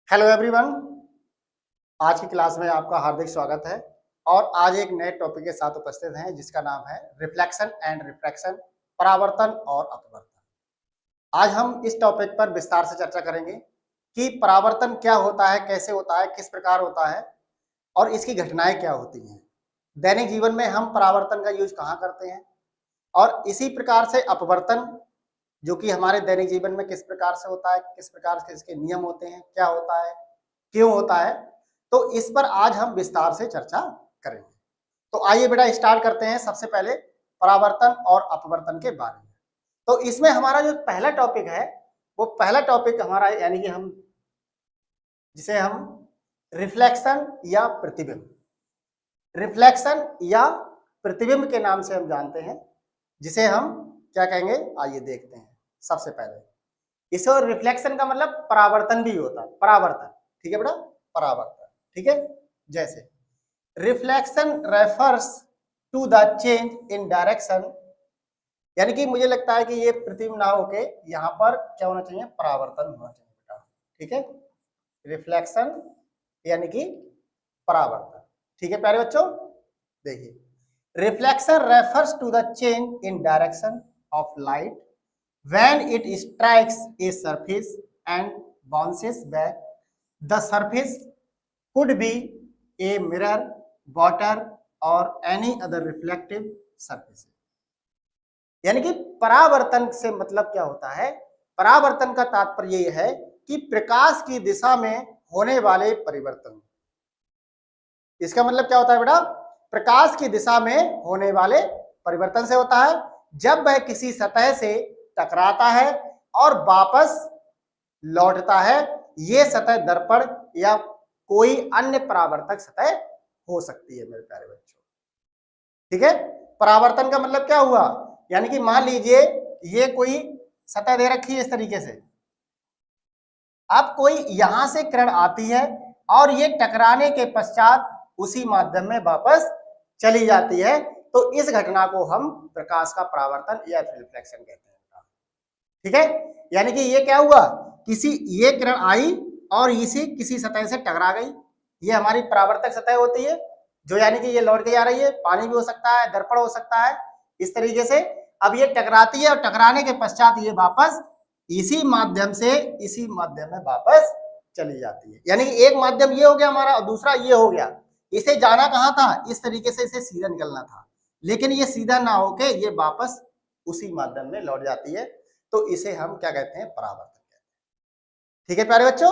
Hello everyone. आज की class में आपका हार्दिक स्वागत है और आज एक नए टॉपिक के साथ उपस्थित हैं जिसका नाम है रिफ्लेक्शन एंड रिफ्रैक्शन, परावर्तन और अपवर्तन। आज हम इस टॉपिक पर विस्तार से चर्चा करेंगे कि परावर्तन क्या होता है, कैसे होता है, किस प्रकार होता है और इसकी घटनाएं क्या होती हैं। दैनिक जीवन में हम परावर्तन का यूज कहाँ करते हैं और इसी प्रकार से अपवर्तन जो कि हमारे दैनिक जीवन में किस प्रकार से होता है, किस प्रकार से इसके नियम होते हैं, क्या होता है, क्यों होता है, तो इस पर आज हम विस्तार से चर्चा करेंगे। तो आइए बेटा स्टार्ट करते हैं सबसे पहले परावर्तन और अपवर्तन के बारे में। तो इसमें हमारा जो पहला टॉपिक है वो पहला टॉपिक हमारा यानी कि हम जिसे हम रिफ्लेक्शन या प्रतिबिंब, रिफ्लेक्शन या प्रतिबिंब के नाम से हम जानते हैं, जिसे हम क्या कहेंगे आइए देखते हैं। सबसे पहले इसे रिफ्लेक्शन का मतलब परावर्तन भी होता है, परावर्तन, ठीक है बेटा, परावर्तन, ठीक है। जैसे reflection refers to the change in direction, यानी कि मुझे लगता है कि ये प्रतिबिंब ना होके यहाँ पर क्या होना चाहिए, परावर्तन होना चाहिए बेटा, ठीक है। रिफ्लेक्शन यानी कि परावर्तन, ठीक है प्यारे बच्चों। देखिए reflection refers to the change in direction of light when it strikes a surface and bounces back. The surface could be a mirror, water or any other reflective surface. यानी कि परावर्तन से मतलब क्या होता है, परावर्तन का तात्पर्य यह है कि प्रकाश की दिशा में होने वाले परिवर्तन। इसका मतलब क्या होता है बेटा, प्रकाश की दिशा में होने वाले परिवर्तन से होता है जब वह किसी सतह से टकराता है और वापस लौटता है। ये सतह दर्पण या कोई अन्य परावर्तक सतह हो सकती है मेरे प्यारे बच्चों, ठीक है। परावर्तन का मतलब क्या हुआ, यानी कि मान लीजिए ये कोई सतह दे रखी है इस तरीके से, अब कोई यहां से किरण आती है और ये टकराने के पश्चात उसी माध्यम में वापस चली जाती है, तो इस घटना को हम प्रकाश का परावर्तन या रिफ्लेक्शन कहते हैं, ठीक है। यानी कि ये क्या हुआ, किसी ये किरण आई और इसी किसी सतह से टकरा गई, ये हमारी परावर्तक सतह होती है, जो यानी कि ये लौट के आ रही है, पानी भी हो सकता है, दर्पण हो सकता है, इस तरीके से। अब ये टकराती है और टकराने के पश्चात ये वापस इसी माध्यम में वापस चली जाती है। यानी कि एक माध्यम ये हो गया हमारा और दूसरा ये हो गया। इसे जाना कहाँ था, इस तरीके से इसे सीधा निकलना था, लेकिन ये सीधा ना होके ये वापस उसी माध्यम में लौट जाती है, तो इसे हम क्या कहते हैं, परावर्तन कहते हैं, ठीक है प्यारे बच्चों।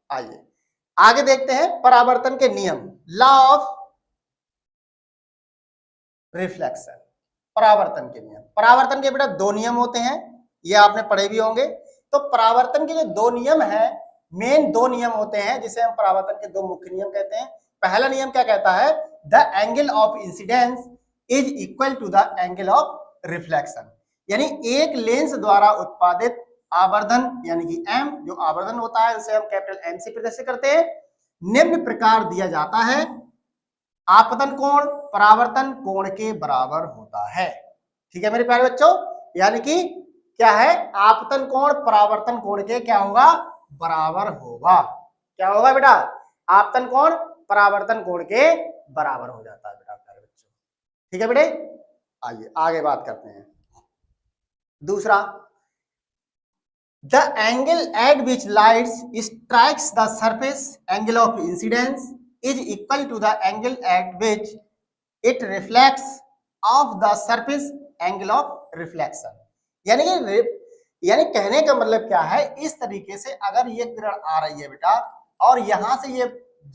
आइए आगे देखते हैं परावर्तन के नियम, लॉ ऑफ रिफ्लेक्शन, परावर्तन के नियम। परावर्तन के बेटा दो नियम होते हैं, ये आपने पढ़े भी होंगे। तो परावर्तन के जो दो नियम है, मेन दो नियम होते हैं जिसे हम परावर्तन के दो मुख्य नियम कहते हैं। पहला नियम क्या कहता है, the angle of incidence is equal to the angle of reflection, यानी एक लेंस द्वारा उत्पादित आवर्धन यानी कि एम, जो आवर्धन होता है उसे हम कैपिटल एम से प्रदर्शित करते हैं, निम्न प्रकार दिया जाता है, आपतन कोण परावर्तन कोण के बराबर होता है, ठीक है मेरे प्यारे बच्चों। यानी कि क्या है, आपतन कोण परावर्तन कोण के क्या होगा, बराबर होगा। क्या होगा बेटा, आपतन कोण परावर्तन कोण के बराबर हो जाता है बेटा प्यारे बच्चों, ठीक है बेटे। आइए आगे बात करते हैं। दूसरा, the angle at which light strikes the surface angle of incidence is equal to the angle at which it reflects off the surface angle of reflection. यानी कहने का मतलब क्या है, इस तरीके से अगर ये किरण आ रही है बेटा और यहां से ये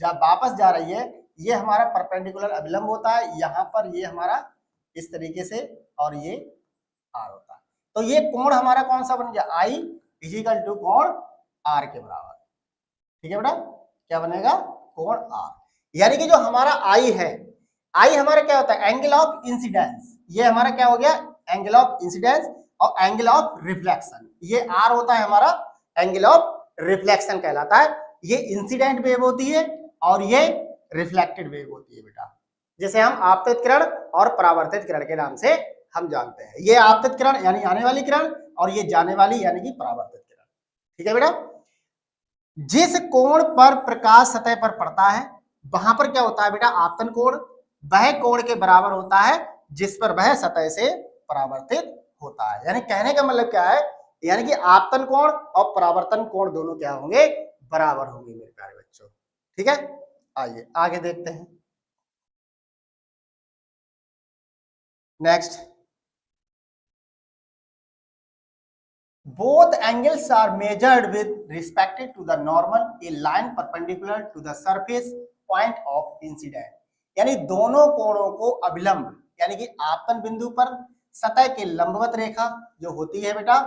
वापस जा रही है, ये हमारा परपेंडिकुलर अभिलंब होता है, यहाँ पर ये हमारा इस तरीके से और ये आर होता है, तो ये कोण हमारा कौन सा बन गया, आई इजिकल टू कोण आर के बराबर, ठीक है बेटा। क्या बनेगा, कोण आर। यानी कि जो हमारा आई है, आई हमारा क्या होता है, एंगल ऑफ इंसिडेंस, ये हमारा क्या हो गया, एंगल ऑफ इंसिडेंस, और एंगल ऑफ रिफ्लेक्शन ये आर होता है हमारा, एंगल ऑफ रिफ्लेक्शन कहलाता है। ये इंसिडेंट वेव होती है और ये रिफ्लेक्टेड वेव होती है बेटा, जिसे हम आपतित किरण और परावर्तित किरण के नाम से हम जानते हैं। ये आपतित किरण यानी आने वाली किरण और ये जाने वाली यानी कि परावर्तित किरण, ठीक है बेटा। जिस कोण पर प्रकाश सतह पर पड़ता है वहां पर क्या होता है बेटा, आपतन कोण। वह कोण के बराबर होता है जिस पर वह सतह से परावर्तित होता है। यानी कहने का मतलब क्या है, यानी कि आपतन कोण और परावर्तन कोण दोनों क्या होंगे, बराबर होंगे मेरे प्यारे बच्चों। ठीक है, आइए आगे देखते हैं। Next, both angles are measured with respect to the normal a line perpendicular to the surface point of incident। यानी दोनों कोणों को अभिलंब यानी कि आपतन बिंदु पर सतह के लंबवत रेखा जो होती है बेटा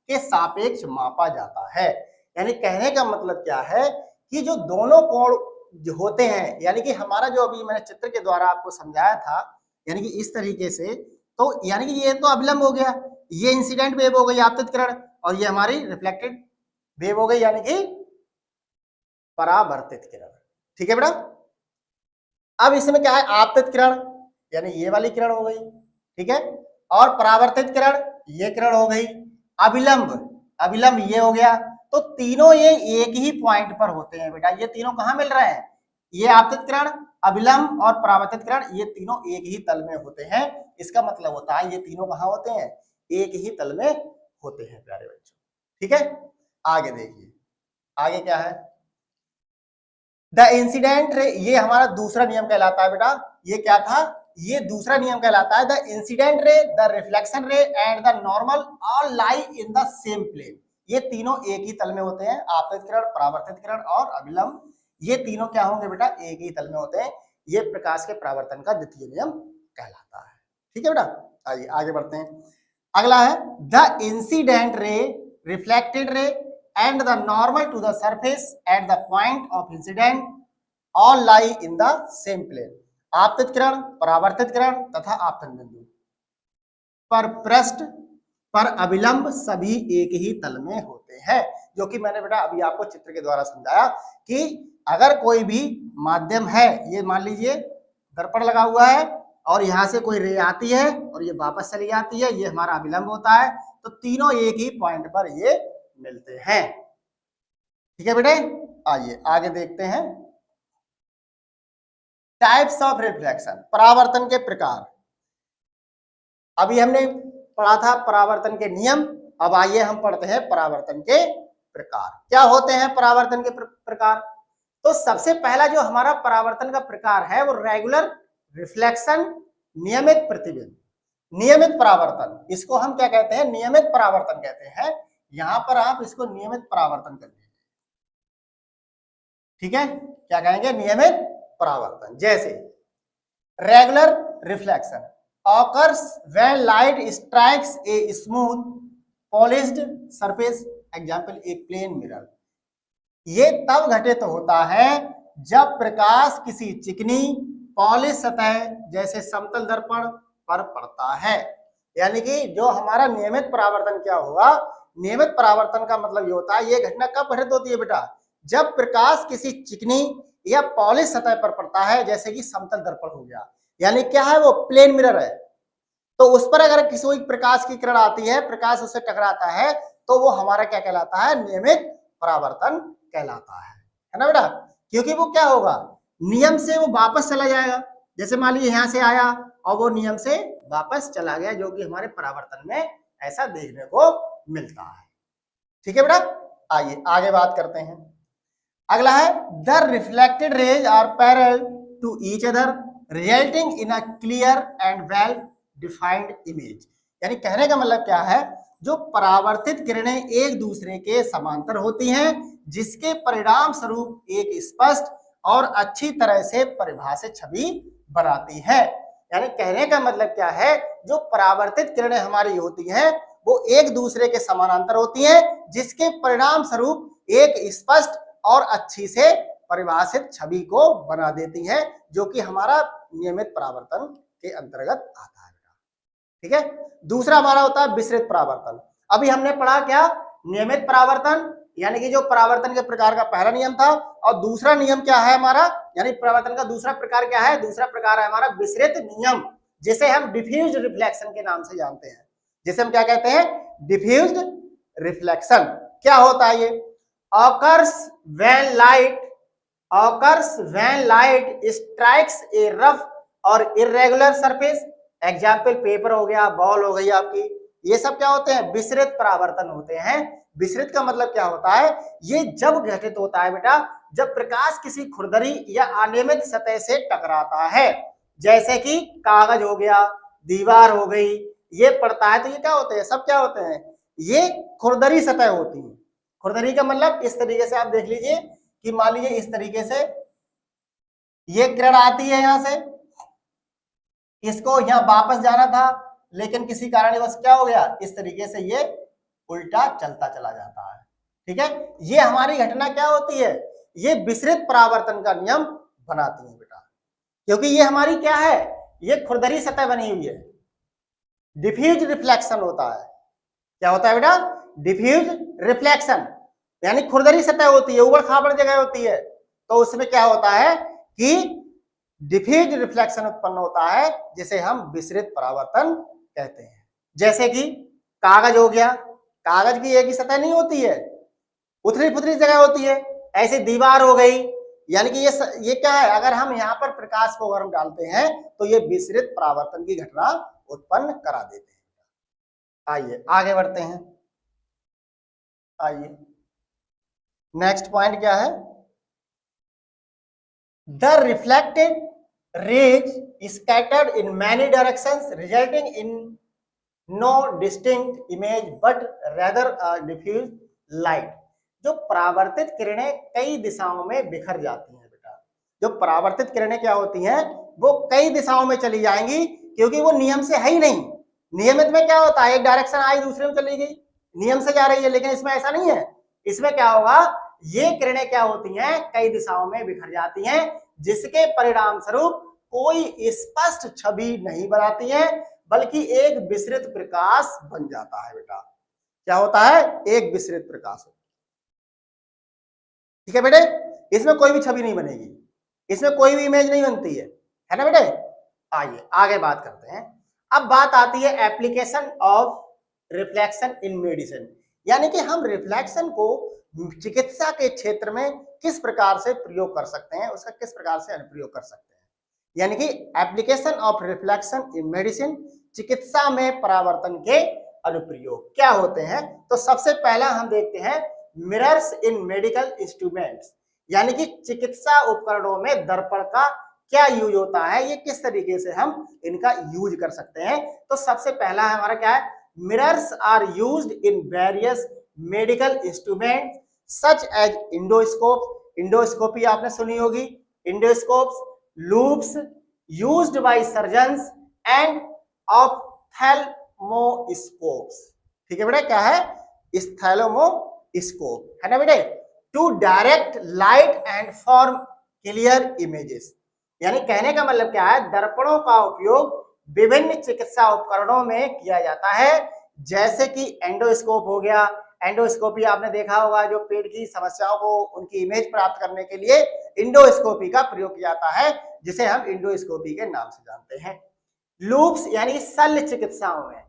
के सापेक्ष मापा जाता है। यानी कहने का मतलब क्या है कि जो दोनों कोण जो होते हैं, यानी कि हमारा जो अभी मैंने चित्र के द्वारा आपको समझाया था, यानी कि इस तरीके से, तो यानी कि ये तो अभिलंब हो गया, ये इंसिडेंट वेव हो गई आपतित किरण, और ये हमारी रिफ्लेक्टेड वेव हो गई यानी कि परावर्तित किरण। ठीक है बेटा, अब इसमें क्या है, आपतित किरण यानी ये वाली किरण हो गई, ठीक है, और परावर्तित किरण ये किरण हो गई, अभिलंब अभिलंब ये हो गया। तो तीनों ये एक ही पॉइंट पर होते हैं बेटा, ये तीनों कहां मिल रहे हैं, ये आपतित किरण, अभिलंब और परावर्तित किरण ये तीनों एक ही तल में होते हैं। इसका मतलब होता है ये तीनों कहां होते हैं, एक ही तल में होते हैं प्यारे बच्चों। ठीक है, आगे देखिए, आगे क्या है, द इंसिडेंट रे, ये हमारा दूसरा नियम कहलाता है बेटा। ये क्या था, ये दूसरा नियम कहलाता है, the incident ray, the reflection ray and the normal all lie in the same plane. ये तीनों एक ही तल में होते हैं, आपतित किरण, परावर्तित किरण और अभिलंब, ये तीनों क्या होंगे बेटा, एक ही तल में होते हैं। ये प्रकाश के परावर्तन का द्वितीय नियम कहलाता है। ठीक है बेटा, आइए आगे बढ़ते हैं। अगला है, द इंसिडेंट रे, reflected ray and the normal to the surface at the point of incident all lie in the same plane। आपतित किरण, परावर्तित किरण तथा आपतन बिंदु पर पृष्ठ पर अभिलंब सभी एक ही तल में होते हैं। जो कि मैंने बेटा अभी आपको चित्र के द्वारा समझाया कि अगर कोई भी माध्यम है, ये मान लीजिए दर्पण लगा हुआ है और यहां से कोई रे आती है और ये वापस चली जाती है, ये हमारा अभिलंब होता है, तो तीनों एक ही पॉइंट पर ये मिलते हैं। ठीक है बेटे, आइए आगे देखते हैं, टाइप्स ऑफ रिफ्लेक्शन, परावर्तन के प्रकार। अभी हमने पढ़ा था परावर्तन के नियम, अब आइए हम पढ़ते हैं परावर्तन के प्रकार। क्या होते हैं परावर्तन के प्रकार, तो सबसे पहला जो हमारा परावर्तन का प्रकार है वो रेगुलर रिफ्लेक्शन, नियमित प्रतिबिंब, नियमित परावर्तन, इसको हम क्या कहते हैं, नियमित परावर्तन कहते हैं। यहां पर आप इसको नियमित परावर्तन कर लीजिए। ठीक है, क्या कहेंगे, नियमित परावर्तन। जैसे regular reflection occurs when light strikes a smooth polished surface, example एक प्लेन मिरर। ये तब घटित होता है जब प्रकाश किसी चिकनी पॉलिश सतह जैसे समतल दर्पण पर पड़ता है। यानी कि जो हमारा नियमित परावर्तन क्या होगा, नियमित परावर्तन का मतलब ये होता है, ये घटना कब घटित होती है बेटा, जब प्रकाश किसी चिकनी या पॉलिश सतह पर पड़ता है, जैसे कि समतल दर्पण हो गया, यानी क्या है वो प्लेन मिरर है, तो उस पर अगर किसी प्रकाश की किरण आती है, प्रकाश उससे टकराता है, तो वो हमारा क्या कहलाता है, नियमित परावर्तन कहलाता है ना बेटा। क्योंकि वो क्या होगा, नियम से वो वापस चला जाएगा, जैसे मान लीजिए यहां से आया और वो नियम से वापस चला गया, जो कि हमारे परावर्तन में ऐसा देखने को मिलता है। ठीक है बेटा, आइए आगे बात करते हैं। अगला है, the reflected rays are parallel to each other resulting in a clear and well defined image. यानी कहने का मतलब क्या है, जो परावर्तित किरणें एक दूसरे के समांतर होती हैं, जिसके परिणाम स्वरूप एक स्पष्ट और अच्छी तरह से परिभाषित छवि बनाती है। यानी कहने का मतलब क्या है, जो परावर्तित किरणें हमारी होती हैं वो एक दूसरे के समानांतर होती हैं, जिसके परिणाम स्वरूप एक स्पष्ट और अच्छी से परिभाषित छवि को बना देती हैं, जो कि हमारा नियमित परावर्तन के अंतर्गत आता है। ठीक है, दूसरा हमारा होता है विसरित परावर्तन। अभी हमने पढ़ा क्या, नियमित परावर्तन, यानी कि जो परावर्तन के प्रकार का पहला नियम था, और दूसरा नियम क्या है हमारा, यानी परावर्तन का दूसरा प्रकार क्या है, दूसरा प्रकार है हमारा विसरित नियम, जिसे हम डिफ्यूज्ड रिफ्लेक्शन के नाम से जानते हैं, जिसे हम क्या कहते हैं, डिफ्यूज्ड रिफ्लेक्शन। क्या होता है ये, occurs when light strikes a rough और irregular surface। एग्जाम्पल पेपर हो गया, बॉल हो गई आपकी, ये सब क्या होते हैं? विसरित परावर्तन होते हैं। विसरित का मतलब क्या होता है? ये जब घटित होता है बेटा, जब प्रकाश किसी खुरदरी या अनियमित सतह से टकराता है, जैसे कि कागज हो गया, दीवार हो गई, ये पड़ता है तो ये क्या होते हैं? सब क्या होते हैं? ये खुरदरी सतह होती है। खुरदरी का मतलब इस तरीके से आप देख लीजिए कि मान लीजिए इस तरीके से ये किरण आती है यहां से, इसको यहां वापस जाना था लेकिन किसी कारणवश क्या हो गया? इस तरीके से ये उल्टा चलता चला जाता है। ठीक है, ये हमारी घटना क्या होती है? ये विसरित परावर्तन का नियम बनाती है बेटा, क्योंकि ये हमारी क्या है? ये खुरदरी सतह बनी हुई है। डिफ्यूज रिफ्लेक्शन होता है। क्या होता है बेटा? डिफ्यूज रिफ्लेक्शन, यानी खुरदरी सतह होती है, उबड़ खाबड़ जगह होती है, तो उसमें क्या होता है कि डिफ्यूज रिफ्लेक्शन उत्पन्न होता है, जिसे हम विसरित परावर्तन कहते हैं। जैसे कि कागज हो गया, कागज की एक ही सतह नहीं होती है, उथली पुथली जगह होती है। ऐसे दीवार हो गई, यानी कि ये क्या है? अगर हम यहाँ पर प्रकाश को अगर हम डालते हैं तो ये विसरित परावर्तन की घटना उत्पन्न करा देते हैं। आइए आगे बढ़ते हैं। आइए नेक्स्ट पॉइंट क्या है? The reflected rays scattered in many directions, resulting in no distinct image but rather a diffuse light। जो परावर्तित किरणें कई दिशाओं में बिखर जाती हैं बेटा, जो परावर्तित किरणें क्या होती हैं? वो कई दिशाओं में चली जाएंगी, क्योंकि वो नियम से है ही नहीं। नियमित में क्या होता है? एक डायरेक्शन आई, दूसरे में चली गई, नियम से जा रही है, लेकिन इसमें ऐसा नहीं है। इसमें क्या होगा? ये किरणें क्या होती हैं? कई दिशाओं में बिखर जाती हैं, जिसके परिणाम स्वरूप कोई स्पष्ट छवि नहीं बनाती हैं, बल्कि एक विसरित प्रकाश बन जाता है बेटा। क्या होता है? एक विसरित प्रकाश। ठीक है बेटे, इसमें कोई भी छवि नहीं बनेगी, इसमें कोई भी इमेज नहीं बनती है ना बेटे। आइए आगे बात करते हैं। अब बात आती है application of reflection in medicine, यानी कि हम रिफ्लेक्शन को चिकित्सा के क्षेत्र में किस प्रकार से प्रयोग कर सकते हैं, उसका किस प्रकार से अनुप्रयोग कर सकते हैं। यानी कि application of reflection in medicine, चिकित्सा में परावर्तन के अनुप्रयोग क्या होते हैं। तो सबसे पहला हम देखते हैं मिरर्स इन मेडिकल इंस्ट्रूमेंट्स, यानी कि चिकित्सा उपकरणों में दर्पण का क्या यूज होता है, ये किस तरीके से हम इनका यूज कर सकते हैं। तो सबसे पहला हमारा क्या है? Mirrors are used in various medical instrument such as endoscope. Endoscopy आपने सुनी होगी, endoscopes, loupes used by surgeons and ophthalmoscopes. ठीक है बेटा, क्या है? स्थैलेमोस्कोप है ना बेटे। To direct light and form clear images, यानी कहने का मतलब क्या है? दर्पणों का उपयोग विभिन्न चिकित्सा उपकरणों में किया जाता है, जैसे कि एंडोस्कोप हो गया। एंडोस्कोपी आपने देखा होगा, जो पेट की समस्याओं को उनकी इमेज प्राप्त करने के लिए इंडोस्कोपी का प्रयोग किया जाता है, जिसे हम इंडोस्कोपी के नाम से जानते हैं। लूप्स यानी शल्य चिकित्साओं में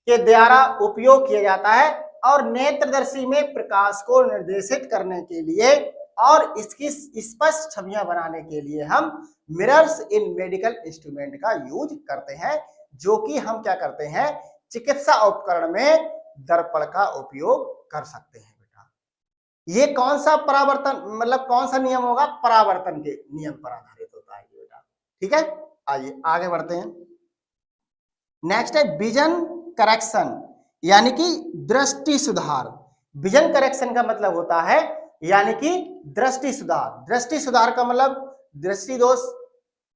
के द्वारा उपयोग किया जाता है, और नेत्रदर्शी में प्रकाश को निर्देशित करने के लिए और इसकी स्पष्ट छवियां बनाने के लिए हम मिरर्स इन मेडिकल इंस्ट्रूमेंट का यूज करते हैं, जो कि हम क्या करते हैं? चिकित्सा उपकरण में दर्पण का उपयोग कर सकते हैं बेटा। ये कौन सा परावर्तन, मतलब कौन सा नियम होगा? परावर्तन के नियम पर आधारित होता है बेटा। ठीक है, आइए आगे बढ़ते हैं। नेक्स्ट है विजन करेक्शन, यानी कि दृष्टि सुधार। विजन करेक्शन का मतलब होता है यानी कि दृष्टि सुधार। दृष्टि सुधार का मतलब दृष्टि दोष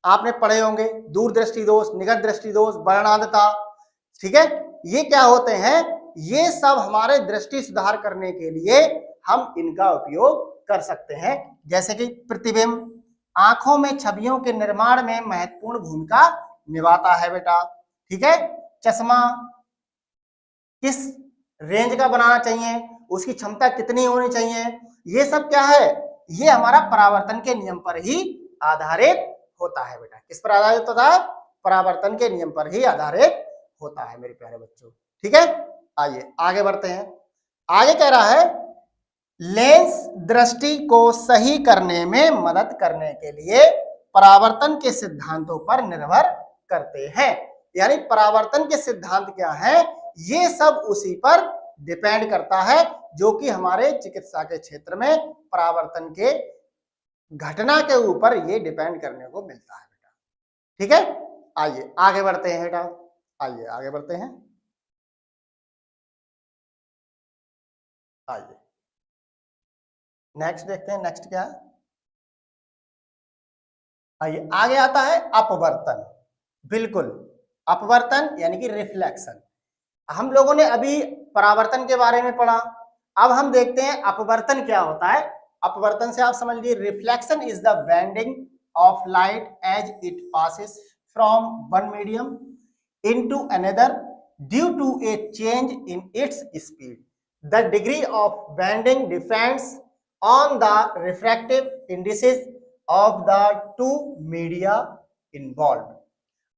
आपने पढ़े होंगे, दूरदृष्टि दोष, निकट दृष्टि दोष, वर्णांधता। ठीक है, ये क्या होते हैं? ये सब हमारे दृष्टि सुधार करने के लिए हम इनका उपयोग कर सकते हैं। जैसे कि प्रतिबिंब आंखों में छवियों के निर्माण में महत्वपूर्ण भूमिका निभाता है बेटा। ठीक है, चश्मा किस रेंज का बनाना चाहिए, उसकी क्षमता कितनी होनी चाहिए, ये सब क्या है? ये हमारा परावर्तन के नियम पर ही आधारित होता है बेटा। किस पर आधारित होता है? परावर्तन के नियम पर ही आधारित होता है मेरे प्यारे बच्चों। ठीक है, आइए आगे बढ़ते हैं। आगे कह रहा है लेंस दृष्टि को सही करने में मदद करने के लिए परावर्तन के सिद्धांतों पर निर्भर करते हैं। यानी परावर्तन के सिद्धांत क्या है, ये सब उसी पर डिपेंड करता है जो कि हमारे चिकित्सा के क्षेत्र में परावर्तन के घटना के ऊपर ये डिपेंड करने को मिलता है बेटा। ठीक है, आइए आगे बढ़ते हैं बेटा, आइए आगे बढ़ते हैं, आइए नेक्स्ट देखते हैं, नेक्स्ट क्या है। आइए आगे आता है अपवर्तन। बिल्कुल, अपवर्तन यानी कि रिफ्लेक्शन। हम लोगों ने अभी परावर्तन के बारे में पढ़ा, अब हम देखते हैं अपवर्तन क्या होता है। अपवर्तन से आप समझ लीजिए, reflection is the bending of light as it passes from one medium into another due to a change in its speed. The degree of bending depends on the refractive indices of the two media involved।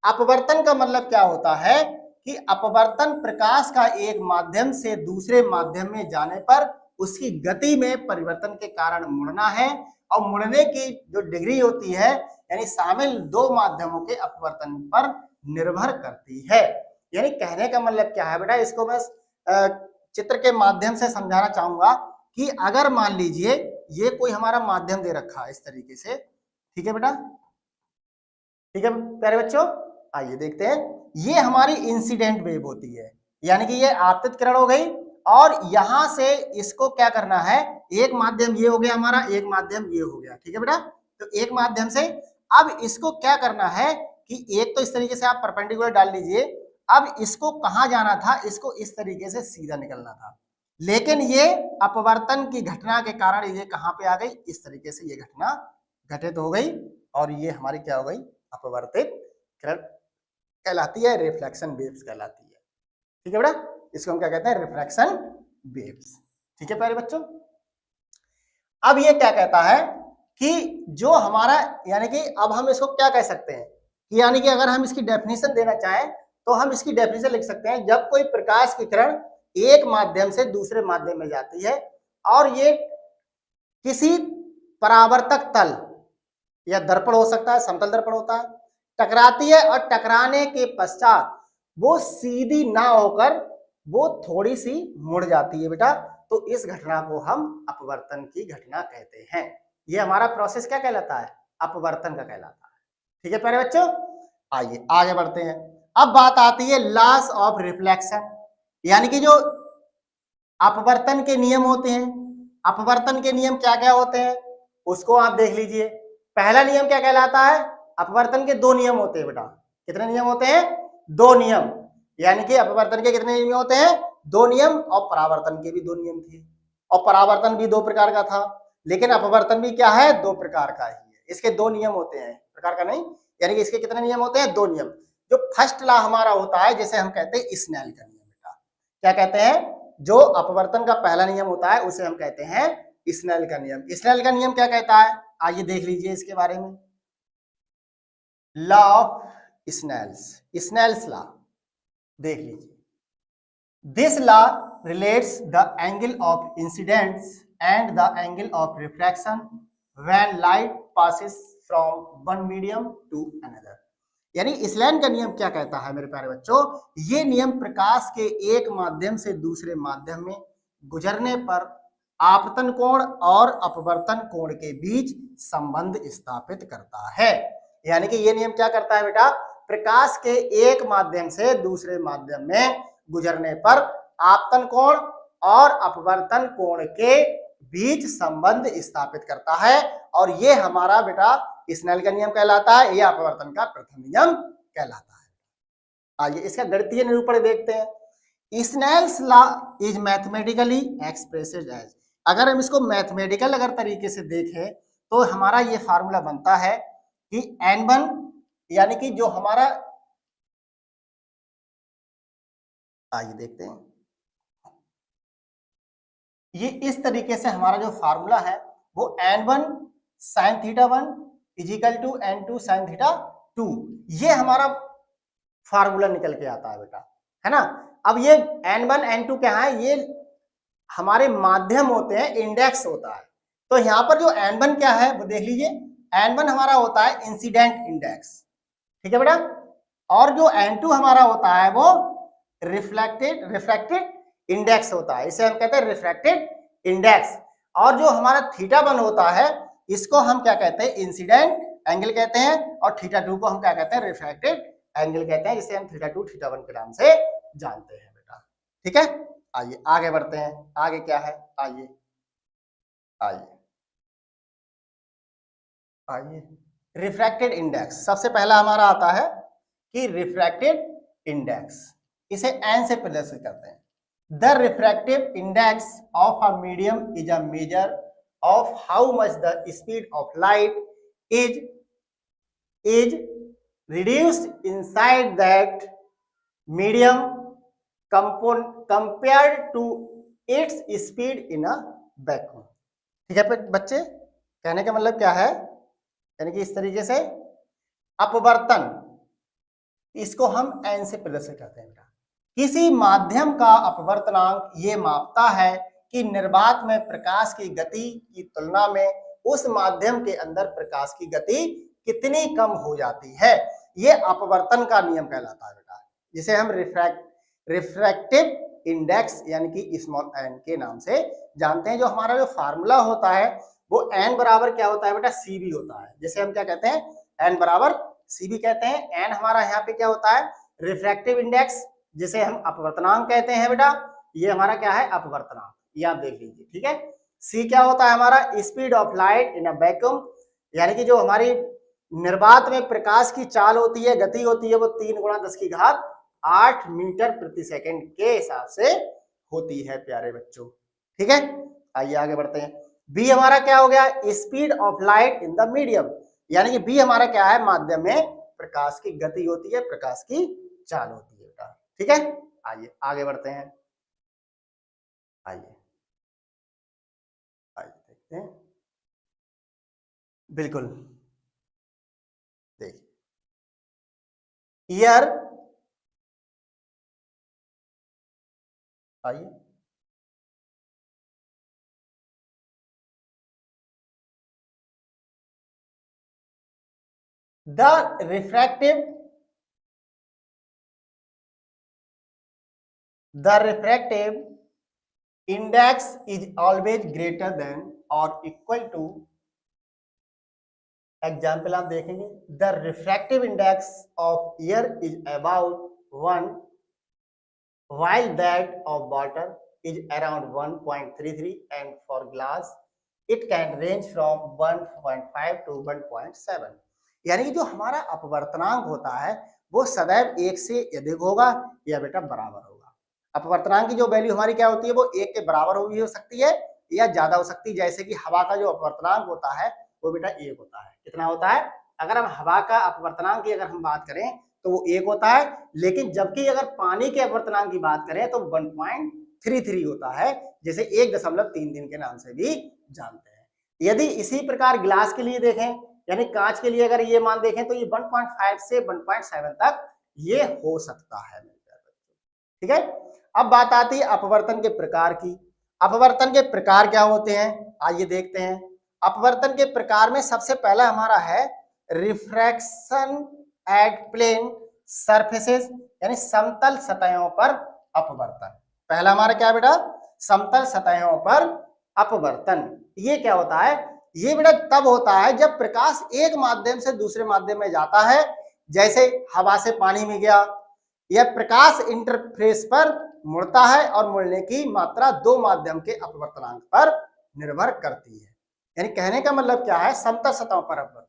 अपवर्तन का मतलब क्या होता है कि अपवर्तन प्रकाश का एक माध्यम से दूसरे माध्यम में जाने पर उसकी गति में परिवर्तन के कारण मुड़ना है, और मुड़ने की जो डिग्री होती है यानी शामिल दो माध्यमों के अपवर्तन पर निर्भर करती है। यानी कहने का मतलब क्या है बेटा, इसको मैं चित्र के माध्यम से समझाना चाहूंगा कि अगर मान लीजिए ये कोई हमारा माध्यम दे रखा है इस तरीके से, ठीक है बेटा, ठीक है प्यारे बच्चों, आइए देखते हैं। ये हमारी इंसिडेंट वेव होती है, यानी कि ये आपतित किरण हो गई, और यहां से इसको क्या करना है, एक माध्यम ये हो गया हमारा, एक माध्यम ये हो गया, ठीक है बेटा। तो एक माध्यम से अब इसको क्या करना है कि एक तो इस तरीके से आप परपेंडिकुलर डाल लीजिए, अब इसको कहां जाना था, इसको इस तरीके से सीधा निकलना था, लेकिन ये अपवर्तन की घटना के कारण ये कहां पे आ गई, इस तरीके से ये घटना घटित हो गई, और ये हमारी क्या हो गई, अपवर्तित किरण कहलाती है, रिफ्लेक्शन वेव्स कहलाती है। ठीक है बेटा, इसको हम क्या कहते हैं, रिफ्लेक्शन वेव्स। ठीक है प्यारे बच्चों, अब ये क्या कहता है कि जो हमारा, यानी कि अब हम इसको क्या कह सकते हैं कि यानी कि अगर हम इसकी डेफिनेशन देना चाहें तो हम इसकी डेफिनेशन लिख सकते हैं, जब कोई प्रकाश की किरण एक माध्यम से दूसरे माध्यम में जाती है और ये किसी परावर्तक तल या दर्पण हो सकता है, समतल दर्पण होता है, टकराती है, और टकराने के पश्चात वो सीधी ना होकर वो थोड़ी सी मुड़ जाती है बेटा, तो इस घटना को हम अपवर्तन की घटना कहते हैं। ये हमारा प्रोसेस क्या कहलाता है, अपवर्तन का कहलाता है। ठीक है प्यारे बच्चों, आइए आगे बढ़ते हैं। अब बात आती है लॉस ऑफ रिफ्लेक्शन, यानी कि जो अपवर्तन के नियम होते हैं, अपवर्तन के नियम क्या क्या होते हैं उसको आप देख लीजिए। पहला नियम क्या कहलाता है, अपवर्तन के दो नियम होते हैं बेटा, कितने नियम होते हैं, दो नियम, यानी कि अपवर्तन के कितने नियम होते हैं, दो नियम, और परावर्तन के भी दो नियम थे, और परावर्तन भी दो प्रकार का था, लेकिन अपवर्तन भी क्या है, दो प्रकार का ही है, इसके दो नियम होते हैं, प्रकार का नहीं, यानी कि इसके कितने नियम होते हैं, दो नियम। जो फर्स्ट लॉ हमारा होता है, जैसे हम कहते हैं स्नेल का नियम बेटा, क्या कहते हैं, जो अपवर्तन का पहला नियम होता है उसे हम कहते हैं स्नेल का नियम। स्नेल का नियम क्या कहता है, आइए देख लीजिए इसके बारे में। Law of Snell's, Snell's law देख लीजिए। This law relates the angle of incidence and the angle of refraction when light passes from one medium to another. यानी स्नेल का नियम क्या कहता है मेरे प्यारे बच्चों, ये नियम प्रकाश के एक माध्यम से दूसरे माध्यम में गुजरने पर आपतन कोण और अपवर्तन कोण के बीच संबंध स्थापित करता है। यानी कि ये नियम क्या करता है बेटा, प्रकाश के एक माध्यम से दूसरे माध्यम में गुजरने पर आपतन कोण और अपवर्तन कोण के बीच संबंध स्थापित करता है, और ये हमारा बेटा स्नेल का नियम कहलाता है, यह अपवर्तन का प्रथम नियम कहलाता है। आइए इसका गणितीय निरूपण देखते हैं। Snell's law is mathematically expressed as, अगर हम इसको मैथमेटिकल अगर तरीके से देखें तो हमारा ये फार्मूला बनता है कि n1, यानी कि जो हमारा, आइए देखते हैं, ये इस तरीके से हमारा जो फार्मूला है वो n1 sin θ1 is equal to n2 sin θ2, ये हमारा फार्मूला निकल के आता है बेटा, है ना। अब ये n1 n2 क्या है, ये हमारे माध्यम होते हैं, इंडेक्स होता है। तो यहाँ पर जो N1 क्या है वो देख लीजिए, N1 हमारा होता है इंसिडेंट इंडेक्स, ठीक है बेटा। और जो N2 हमारा होता है वो रिफ्रैक्टेड इंडेक्स होता है, इसे हम कहते हैं रिफ्रैक्टेड इंडेक्स। और जो हमारा थीटा 1 होता है इसको हम क्या कहते हैं, इंसिडेंट एंगल कहते हैं, और थीटा 2 को हम क्या कहते हैं, रिफ्रैक्टेड एंगल कहते हैं, जिसे हम थीटा 2 थीटा 1 के नाम से जानते हैं बेटा, ठीक है। आइए आगे बढ़ते हैं, आगे क्या है, आइए आइए आइए रिफ्रैक्टेड इंडेक्स। सबसे पहला हमारा आता है कि रिफ्रैक्टेड इंडेक्स, इसे एन से प्रदर्शित करते हैं। The refractive index of a medium is a measure of how much the speed of light is reduced inside that medium compared to its speed in a vacuum। ठीक है बच्चे, कहने का मतलब क्या है, यानी कि इस तरीके से अपवर्तन, इसको हम n से प्रदर्शित करते हैं बेटा। किसी माध्यम का अपवर्तनांक ये मापता है कि निर्वात में प्रकाश की गति की तुलना में उस माध्यम के अंदर प्रकाश की गति कितनी कम हो जाती है। ये अपवर्तन का नियम कहलाता है बेटा, जिसे हम रिफ्रैक्टिव इंडेक्स यानी कि स्मॉल एन के नाम से जानते हैं। जो हमारा जो फार्मूला होता है वो एन बराबर क्या होता है बेटा, सीबी होता है, जिसे हम क्या कहते हैं, एन बराबर सीबी कहते हैं। एन हमारा यहाँ पे क्या होता है, रिफ्रैक्टिव इंडेक्स, जिसे हम अपवर्तनांक कहते हैं बेटा, ये हमारा क्या है, अपवर्तनांक, ये आप देख लीजिए, ठीक है। सी क्या होता है हमारा, speed of light in a vacuum, यानी कि जो हमारी निर्वात में प्रकाश की चाल होती है, गति होती है, वो 3 × 10⁸ मीटर प्रति सेकंड के हिसाब से होती है प्यारे बच्चों, ठीक है। आइए आगे बढ़ते हैं। बी हमारा क्या हो गया, speed of light in the medium, यानी कि बी हमारा क्या है, माध्यम में प्रकाश की गति होती है, प्रकाश की चाल होती है बेटा, ठीक है। आइए आगे बढ़ते हैं, आइए आइए देखते हैं, बिल्कुल देखिए, ईयर, आइए the refractive index is always greater than और इक्वल टू, एग्जाम्पल आप देखेंगे, the refractive index of air is about 1 while that of water is around 1.33 and for glass it can range from 1.5 to 1.7। यानी कि जो हमारा अपवर्तनांक होता है वो सदैव 1 से अधिक होगा या बेटा बराबर होगा। अपवर्तनांक की जो वैल्यू हमारी क्या होती है, वो 1 के बराबर भी हो सकती है या ज्यादा हो सकती है। जैसे कि हवा का जो अपवर्तनांक होता है वो बेटा 1 होता है, कितना होता है, अगर हम हवा का अपवर्तनांक की अगर हम बात करें तो वो 1 होता है, लेकिन जबकि अगर पानी के अपवर्तनांक की बात करें तो 1.33 होता है, जिसे 1.33 के नाम से भी जानते हैं। यदि इसी प्रकार ग्लास के लिए देखें, यानी कांच के लिए अगर ये मान देखें तो ये 1.5 से 1.7 तक ये हो सकता है, ठीक है। अब बात आती है अपवर्तन के प्रकार की। अपवर्तन के प्रकार क्या होते हैं, आइए देखते हैं। अपवर्तन के प्रकार में सबसे पहला हमारा है रिफ्रैक्शन एट प्लेन सरफेसेस, यानी समतल सतहों पर अपवर्तन। पहला हमारा क्या बेटा, समतल सतहों पर अपवर्तन। ये क्या होता है, ये बेटा तब होता है जब प्रकाश एक माध्यम से दूसरे माध्यम में जाता है, जैसे हवा से पानी में गया, यह प्रकाश इंटरफेस पर मुड़ता है और मुड़ने की मात्रा 2 माध्यम के अपवर्तनांक पर निर्भर करती है। यानी कहने का मतलब क्या है, समतल सतहों पर अपवर्तन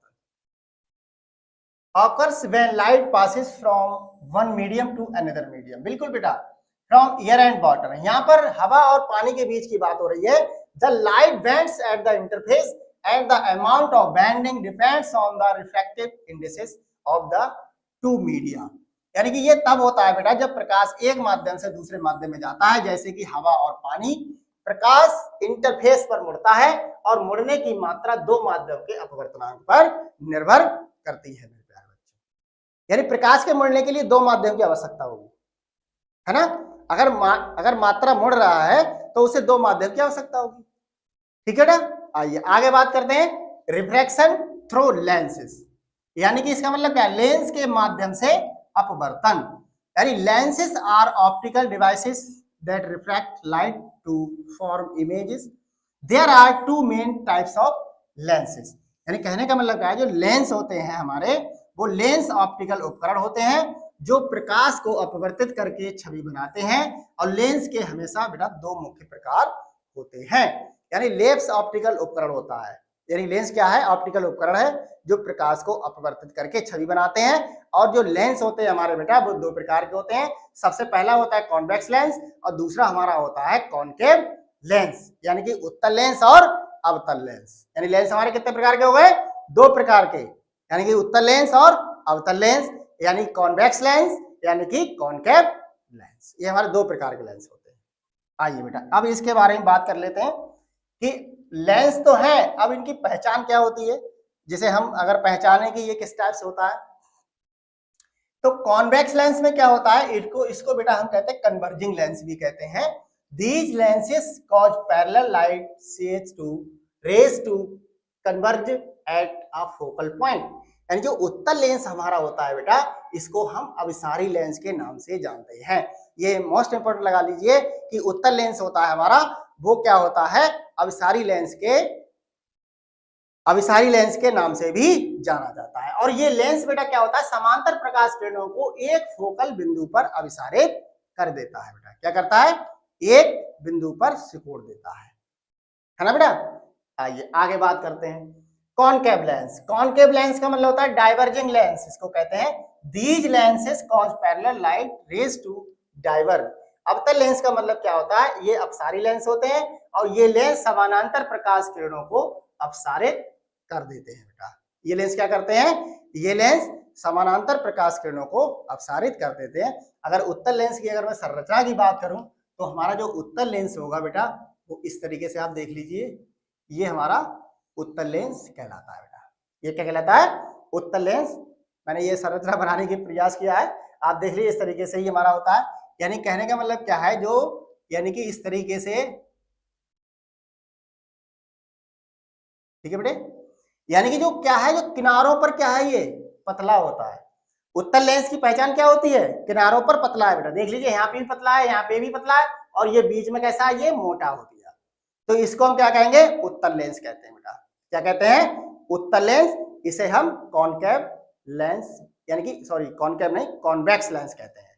occurs when light passes from one medium to another medium। बिल्कुल बेटा, from air and water, यहाँ पर हवा और पानी के बीच की बात हो रही है। The light bends at the interface and the amount of bending depends on the refractive indices of the two media। यानी कि ये तब होता है बेटा जब प्रकाश एक माध्यम से दूसरे माध्यम में जाता है, जैसे कि हवा और पानी, प्रकाश इंटरफेस पर मुड़ता है और मुड़ने की मात्रा 2 माध्यम के अपवर्तनांक पर निर्भर करती है। यानी प्रकाश के मुड़ने के लिए 2 माध्यम की आवश्यकता होगी, है ना। अगर मात्रा मुड़ रहा है तो उसे दो माध्यम की आवश्यकता होगी। ठीक है ना। आइए आगे बात करते हैं रिफ्रैक्शन थ्रू लेंसेस, यानी कि इसका मतलब क्या है, लेंस के माध्यम से अपवर्तन। यानी lenses are optical devices that refract light to form images. There are two main types of lenses. यानी कहने का मतलब क्या है, जो लेंस होते हैं हमारे, वो लेंस ऑप्टिकल उपकरण होते हैं जो प्रकाश को अपवर्तित करके छवि बनाते हैं। और लेंस के हमेशा बेटा दो मुख्य प्रकार होते हैं। यानी लेंस ऑप्टिकल उपकरण होता है, यानी लेंस क्या है, ऑप्टिकल उपकरण है जो प्रकाश को अपवर्तित करके छवि बनाते हैं। और जो लेंस होते हैं हमारे बेटा वो दो प्रकार के होते हैं। सबसे पहला होता है कॉन्वेक्स लेंस और दूसरा हमारा होता है कॉनकेव लेंस, यानी कि उत्तल लेंस और अवतल लेंस। यानी लेंस हमारे कितने प्रकार के हो गए, दो प्रकार के, यानी कि उत्तल लेंस और अवतल लेंस, यानी कॉन्वेक्स लेंस यानी कि कॉनकेव लेंस। ये हमारे दो प्रकार के लेंस होते हैं। आइए बेटा अब इसके बारे में बात कर लेते हैं कि लेंस तो है, अब इनकी पहचान क्या होती है, जिसे हम अगर पहचाने कि ये किस टाइप से होता है। तो कॉन्वेक्स लेंस में क्या होता है, इसको बेटा हम कहते हैं कन्वर्जिंग लेंस भी कहते हैं। These lenses cause parallel light CH to rays to converge at a focal point. यानी जो उत्तल लेंस हमारा होता है बेटा, इसको हम अभिसारी लेंस के नाम से जानते हैं। ये मोस्ट इंपोर्टेंट लगा लीजिए कि उत्तल लेंस होता है हमारा, वो क्या होता है, अभिसारी लेंस के नाम से भी जाना जाता है। और ये लेंस बेटा क्या होता है, समांतर प्रकाश किरणों को एक फोकल बिंदु पर अभिसारित कर देता है। बेटा क्या करता है, एक बिंदु पर सिकोड़ देता है ना बेटा। आइए आगे बात करते हैं कॉनकेव लेंस। कॉनकेव लेंस का मतलब होता है डाइवर्जिंग लेंस, इसको कहते हैं। These lenses cause parallel light rays to diverge. अवतल लेंस का मतलब क्या होता है, ये अपसारी लेंस होते हैं और ये लेंस समानांतर प्रकाश किरणों को अपसारित कर देते हैं। बेटा ये लेंस क्या करते हैं, ये लेंस समानांतर प्रकाश किरणों को अपसारित कर देते हैं। अगर उत्तल लेंस की अगर मैं संरचना की बात करूं तो हमारा जो उत्तल लेंस होगा बेटा वो इस तरीके से आप देख लीजिए, ये हमारा उत्तल लेंस कहलाता है। बेटा ये क्या कहलाता है, उत्तल लेंस। मैंने ये संरचना बनाने की प्रयास किया है, आप देख लीजिए इस तरीके से ही हमारा होता है। यानी कहने का मतलब क्या है, जो यानी कि इस तरीके से, ठीक है बेटे, यानी कि जो क्या है, जो किनारों पर क्या है, ये पतला होता है। उत्तल लेंस की पहचान क्या होती है, किनारों पर पतला है। बेटा देख लीजिए यहाँ पे भी पतला है, यहाँ पे भी पतला है और ये बीच में कैसा है, ये मोटा हो गया। तो इसको हम क्या कहेंगे, उत्तल लेंस कहते हैं। बेटा क्या कहते हैं, उत्तल लेंस। इसे हम कॉनकेव लेंस यानी कि सॉरी कॉनकेव नहीं, कॉन्वेक्स लेंस कहते हैं।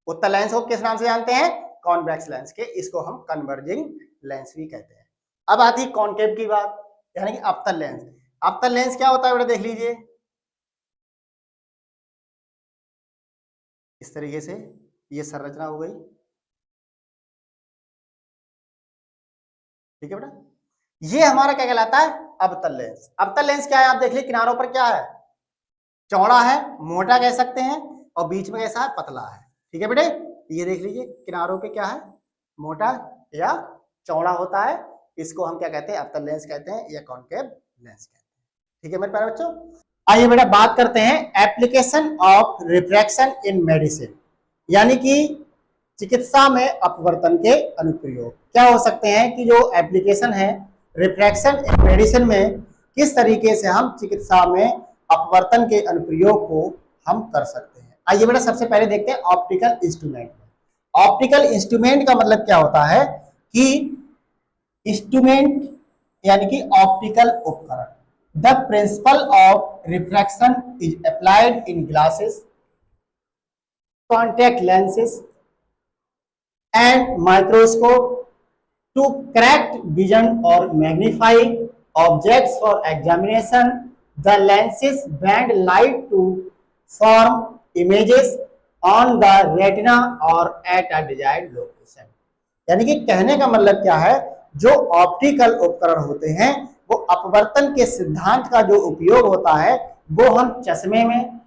उत्तल लेंस को किस नाम से जानते हैं, कॉन्वेक्स लेंस के। इसको हम कन्वर्जिंग लेंस भी कहते हैं। अब आती है कॉनकेव की बात, यानी कि अवतल लेंस। अवतल लेंस क्या होता है बेटा, देख लीजिए इस तरीके से ये संरचना हो गई। ठीक है बेटा, ये हमारा क्या कहलाता है, अवतल लेंस। अवतल लेंस क्या है, आप देख लीजिए किनारों पर क्या है, चौड़ा है, मोटा कह सकते हैं, और बीच में कैसा है, पतला है। ठीक है बेटे, ये देख लीजिए किनारों पे क्या है, मोटा या चौड़ा होता है। इसको हम क्या कहते हैं, अवतल लेंस कहते हैं या कॉनकेव लेंस कहते हैं। ठीक है मेरे प्यारे बच्चों, आइए बेटा बात करते हैं application of refraction in medicine, यानी कि चिकित्सा में अपवर्तन के अनुप्रयोग क्या हो सकते हैं, कि जो एप्लीकेशन है रिफ्रैक्शन इन मेडिसिन में किस तरीके से हम चिकित्सा में अपवर्तन के अनुप्रयोग को हम कर सकते हैं। आइए बेटा सबसे पहले देखते हैं ऑप्टिकल इंस्ट्रूमेंट। ऑप्टिकल इंस्ट्रूमेंट का मतलब क्या होता है, कि इंस्ट्रूमेंट यानी कि ऑप्टिकल उपकरण। The principle of refraction is applied in glasses, contact lenses and microscope to correct vision or magnify objects for examination. The lenses bend light to form images on the retina or at a desired location. यानी कि कहने का मतलब क्या है, जो optical उपकरण होते हैं वो अपवर्तन के सिद्धांत का जो उपयोग होता है वो हम चश्मे में,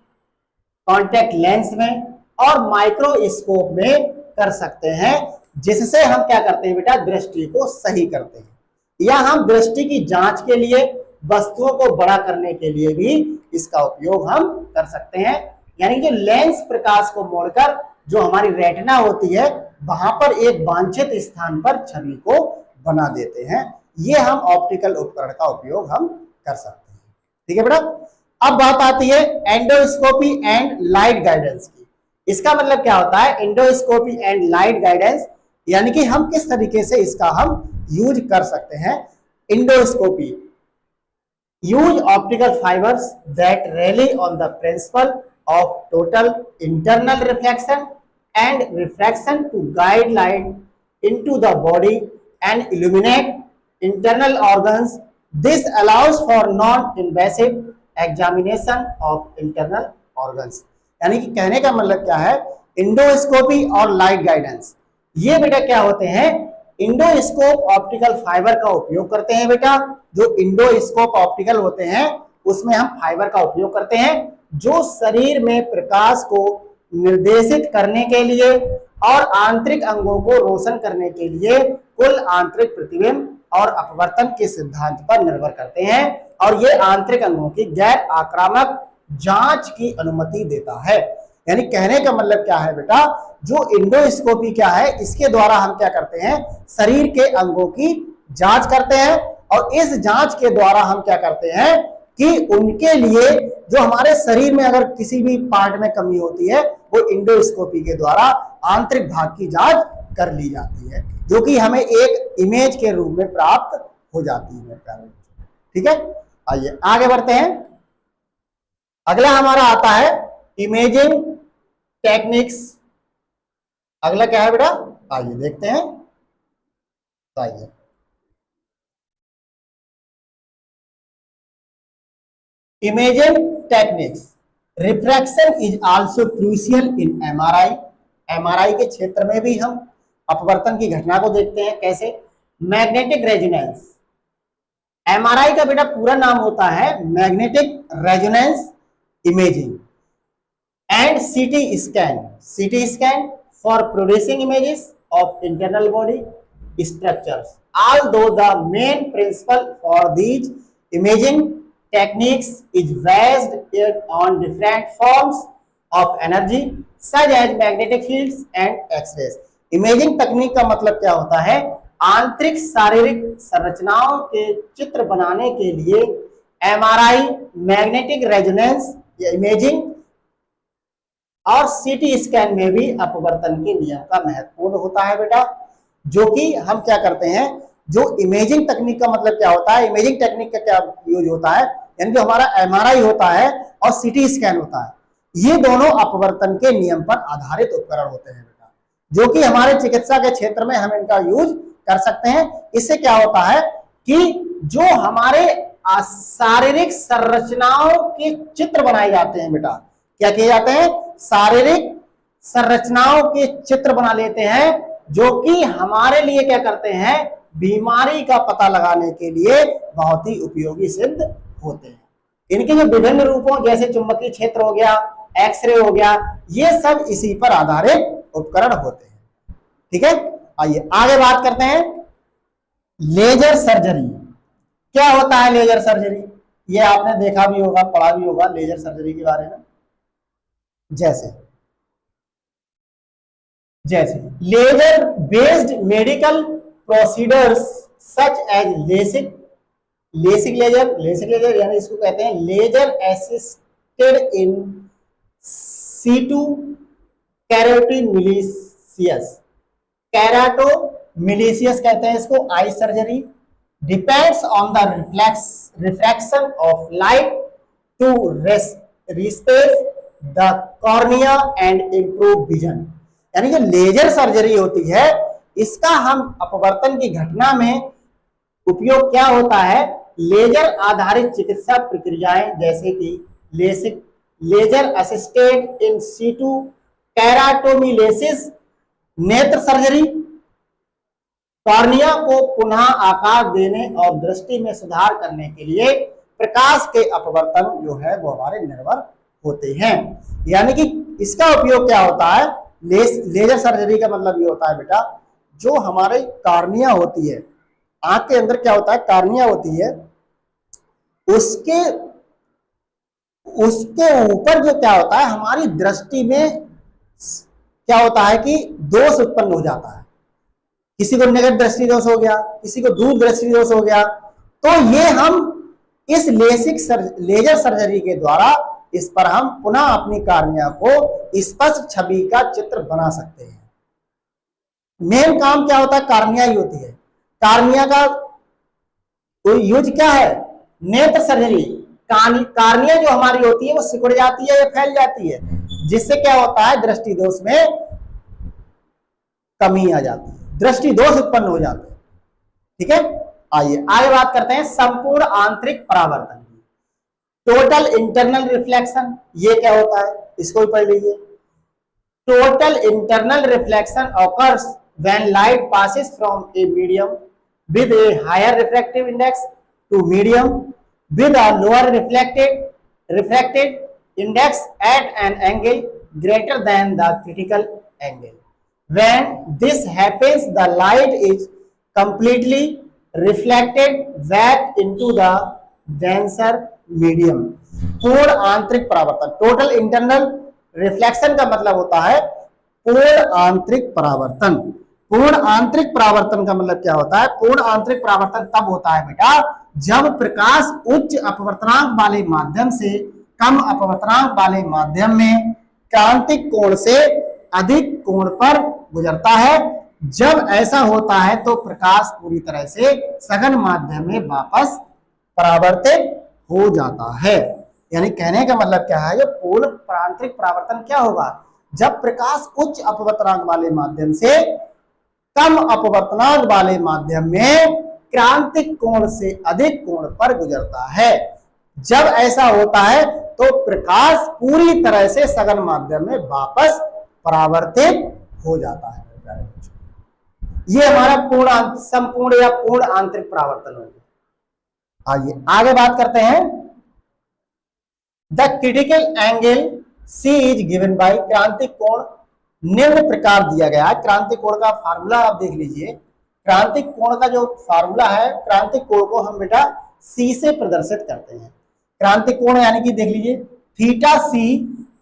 कॉन्टैक्ट लेंस में और माइक्रोस्कोप में कर सकते हैं, जिससे हम क्या करते हैं बेटा, दृष्टि को सही करते हैं, या हम दृष्टि की जांच के लिए, वस्तुओं को बड़ा करने के लिए भी इसका उपयोग हम कर सकते हैं। यानी कि लेंस प्रकाश को मोड़कर जो हमारी रेटिना होती है वहां पर एक वांछित स्थान पर छवि को बना देते हैं। ये हम ऑप्टिकल उपकरण का उपयोग हम कर सकते हैं। ठीक है बेटा। अब बात आती है एंडोस्कोपी एंड लाइट गाइडेंस की। इसका मतलब क्या होता है एंडोस्कोपी एंड लाइट गाइडेंस, यानी कि हम किस तरीके से इसका हम यूज कर सकते हैं। Endoscopy use optical fibers that rely on the principle of total internal reflection and refraction to guide light into the body and illuminate internal organs. This allows for non-invasive examination of internal organs. यानी कि कहने का मतलब क्या है, endoscopy और light guidance ये बेटा क्या होते हैं, इंडोस्कोप ऑप्टिकल फाइबर का उपयोग करते हैं बेटा। जो इंडोस्कोप ऑप्टिकल होते हैं उसमें हम फाइबर का उपयोग करते हैं जो शरीर में प्रकाश को निर्देशित करने के लिए और आंतरिक अंगों को रोशन करने के लिए कुल आंतरिक प्रतिबिंब और अपवर्तन के सिद्धांत पर निर्भर करते हैं, और ये आंतरिक अंगों की गैर आक्रामक जांच की अनुमति देता है। यानी कहने का मतलब क्या है बेटा, जो इंडोस्कोपी क्या है, इसके द्वारा हम क्या करते हैं, शरीर के अंगों की जांच करते हैं, और इस जांच के द्वारा हम क्या करते हैं कि उनके लिए जो हमारे शरीर में अगर किसी भी पार्ट में कमी होती है वो इंडोस्कोपी के द्वारा आंतरिक भाग की जांच कर ली जाती है, जो कि हमें एक इमेज के रूप में प्राप्त हो जाती है। ठीक है, आइए आगे बढ़ते हैं। अगला हमारा आता है इमेजिंग टेक्निक्स। अगला क्या है बेटा, आइए देखते हैं। आइए imaging techniques. Refraction is also crucial in MRI. MRI के क्षेत्र में भी हम अपवर्तन की घटना को देखते हैं। कैसे? Magnetic resonance. एमआरआई का बेटा पूरा नाम होता है magnetic resonance imaging and CT scan. CT scan for producing images of internal body structures. Although the main principle for these imaging techniques is based on different forms of energy such as magnetic fields and X-rays. Imaging तकनीक का मतलब क्या होता है, आंतरिक शारीरिक संरचनाओं के चित्र बनाने के लिए एमआरआई, मैग्नेटिक रेजोनेंस या इमेजिंग और सीटी स्कैन में भी अपवर्तन के नियम का महत्वपूर्ण होता है बेटा। जो कि हम क्या करते हैं, जो इमेजिंग तकनीक का मतलब क्या होता है, इमेजिंग टेक्निक का क्या यूज होता है, यानी जो हमारा एमआरआई होता है और सीटी स्कैन होता है, ये दोनों अपवर्तन के नियम पर आधारित उपकरण होते हैं बेटा, जो कि हमारे चिकित्सा के क्षेत्र में हम इनका यूज कर सकते हैं। इससे क्या होता है कि जो हमारे शारीरिक संरचनाओं के चित्र बनाए जाते हैं बेटा, क्या किए जाते हैं, शारीरिक संरचनाओं के चित्र बना लेते हैं, जो कि हमारे लिए क्या करते हैं, बीमारी का पता लगाने के लिए बहुत ही उपयोगी सिद्ध होते हैं। इनके जो विभिन्न रूपों जैसे चुंबकीय क्षेत्र हो गया, एक्सरे हो गया, ये सब इसी पर आधारित उपकरण होते हैं। ठीक है, आइए आगे बात करते हैं लेजर सर्जरी। क्या होता है लेजर सर्जरी? ये आपने देखा भी होगा, पढ़ा भी होगा लेजर सर्जरी के बारे में। जैसे laser based medical procedures such as LASIK laser यानी इसको कहते हैं laser assisted in situ keratomileusis कहते हैं इसको eye surgery depends on the refraction of light to reshape the cornea and improve vision. यानी जो लेजर सर्जरी होती है इसका हम अपवर्तन की घटना में उपयोग क्या होता है, लेजर आधारित चिकित्सा प्रक्रियाएं जैसे कि लेजर असिस्टेड इन सीटू कैराटोमिलेसिस, नेत्र सर्जरी, कॉर्निया को पुनः आकार देने और दृष्टि में सुधार करने के लिए प्रकाश के अपवर्तन जो है वो हमारे निर्भर होते हैं। यानी कि इसका उपयोग क्या होता है, लेजर सर्जरी का मतलब ये होता है बेटा, जो हमारे कार्निया होती है, आंख के अंदर क्या होता है कार्निया होती है, उसके ऊपर जो क्या होता है हमारी दृष्टि में क्या होता है कि दोष उत्पन्न हो जाता है। किसी को निकट दृष्टि दोष हो गया, किसी को दूर दृष्टि दोष हो गया, तो ये हम इस लेजर सर्जरी के द्वारा इस पर हम पुनः अपनी कार्निया को स्पष्ट छवि का चित्र बना सकते हैं। मेन काम क्या होता है, कार्निया ही होती है। कार्निया का यूज क्या है, नेत्र सर्जरी। कार्निया जो हमारी होती है वो सिकुड़ जाती है या फैल जाती है, जिससे क्या होता है, दृष्टि दोष में कमी आ जाती है, दृष्टि दोष उत्पन्न हो जाते हैं। ठीक है, आइए आगे बात करते हैं संपूर्ण आंतरिक परावर्तन की। टोटल इंटरनल रिफ्लेक्शन, ये क्या होता है, इसको भी पढ़ लीजिए। Total internal reflection occurs when light passes from a medium with a higher refractive index to medium with a lower refracted index at an angle greater than the critical angle. When this happens, the light is completely reflected back into the denser medium. पूर्ण आंतरिक परावर्तन, total internal reflection का मतलब होता है पूर्ण आंतरिक परावर्तन। पूर्ण आंतरिक परावर्तन का मतलब क्या होता है, पूर्ण आंतरिक परावर्तन तब होता है बेटा जब प्रकाश उच्च अपवर्तनांक वाले माध्यम से कम अपवर्तनांक वाले माध्यम में क्रांतिक कोण से अधिक कोण पर गुजरता है। जब ऐसा होता है तो प्रकाश पूरी तरह से सघन माध्यम में वापस परावर्तित हो जाता है। यानी कहने का मतलब क्या है, जब पूर्ण आंतरिक परावर्तन क्या होगा, जब प्रकाश उच्च अपवर्तनांक वाले माध्यम से कम अपवर्तनांक वाले माध्यम में क्रांतिक कोण से अधिक कोण पर गुजरता है। जब ऐसा होता है तो प्रकाश पूरी तरह से सघन माध्यम में वापस परावर्तित हो जाता है। ये हमारा पूर्ण संपूर्ण या पूर्ण आंतरिक परावर्तन हो गया। आइए आगे बात करते हैं। The critical angle C is given by, क्रांतिक कोण निम्न प्रकार दिया गया है। क्रांतिक कोण का फार्मूला आप देख लीजिए। क्रांतिक कोण का जो फार्मूला है, क्रांतिक कोण को हम बेटा सी से प्रदर्शित करते हैं। क्रांतिक कोण यानी कि देख लीजिए theta C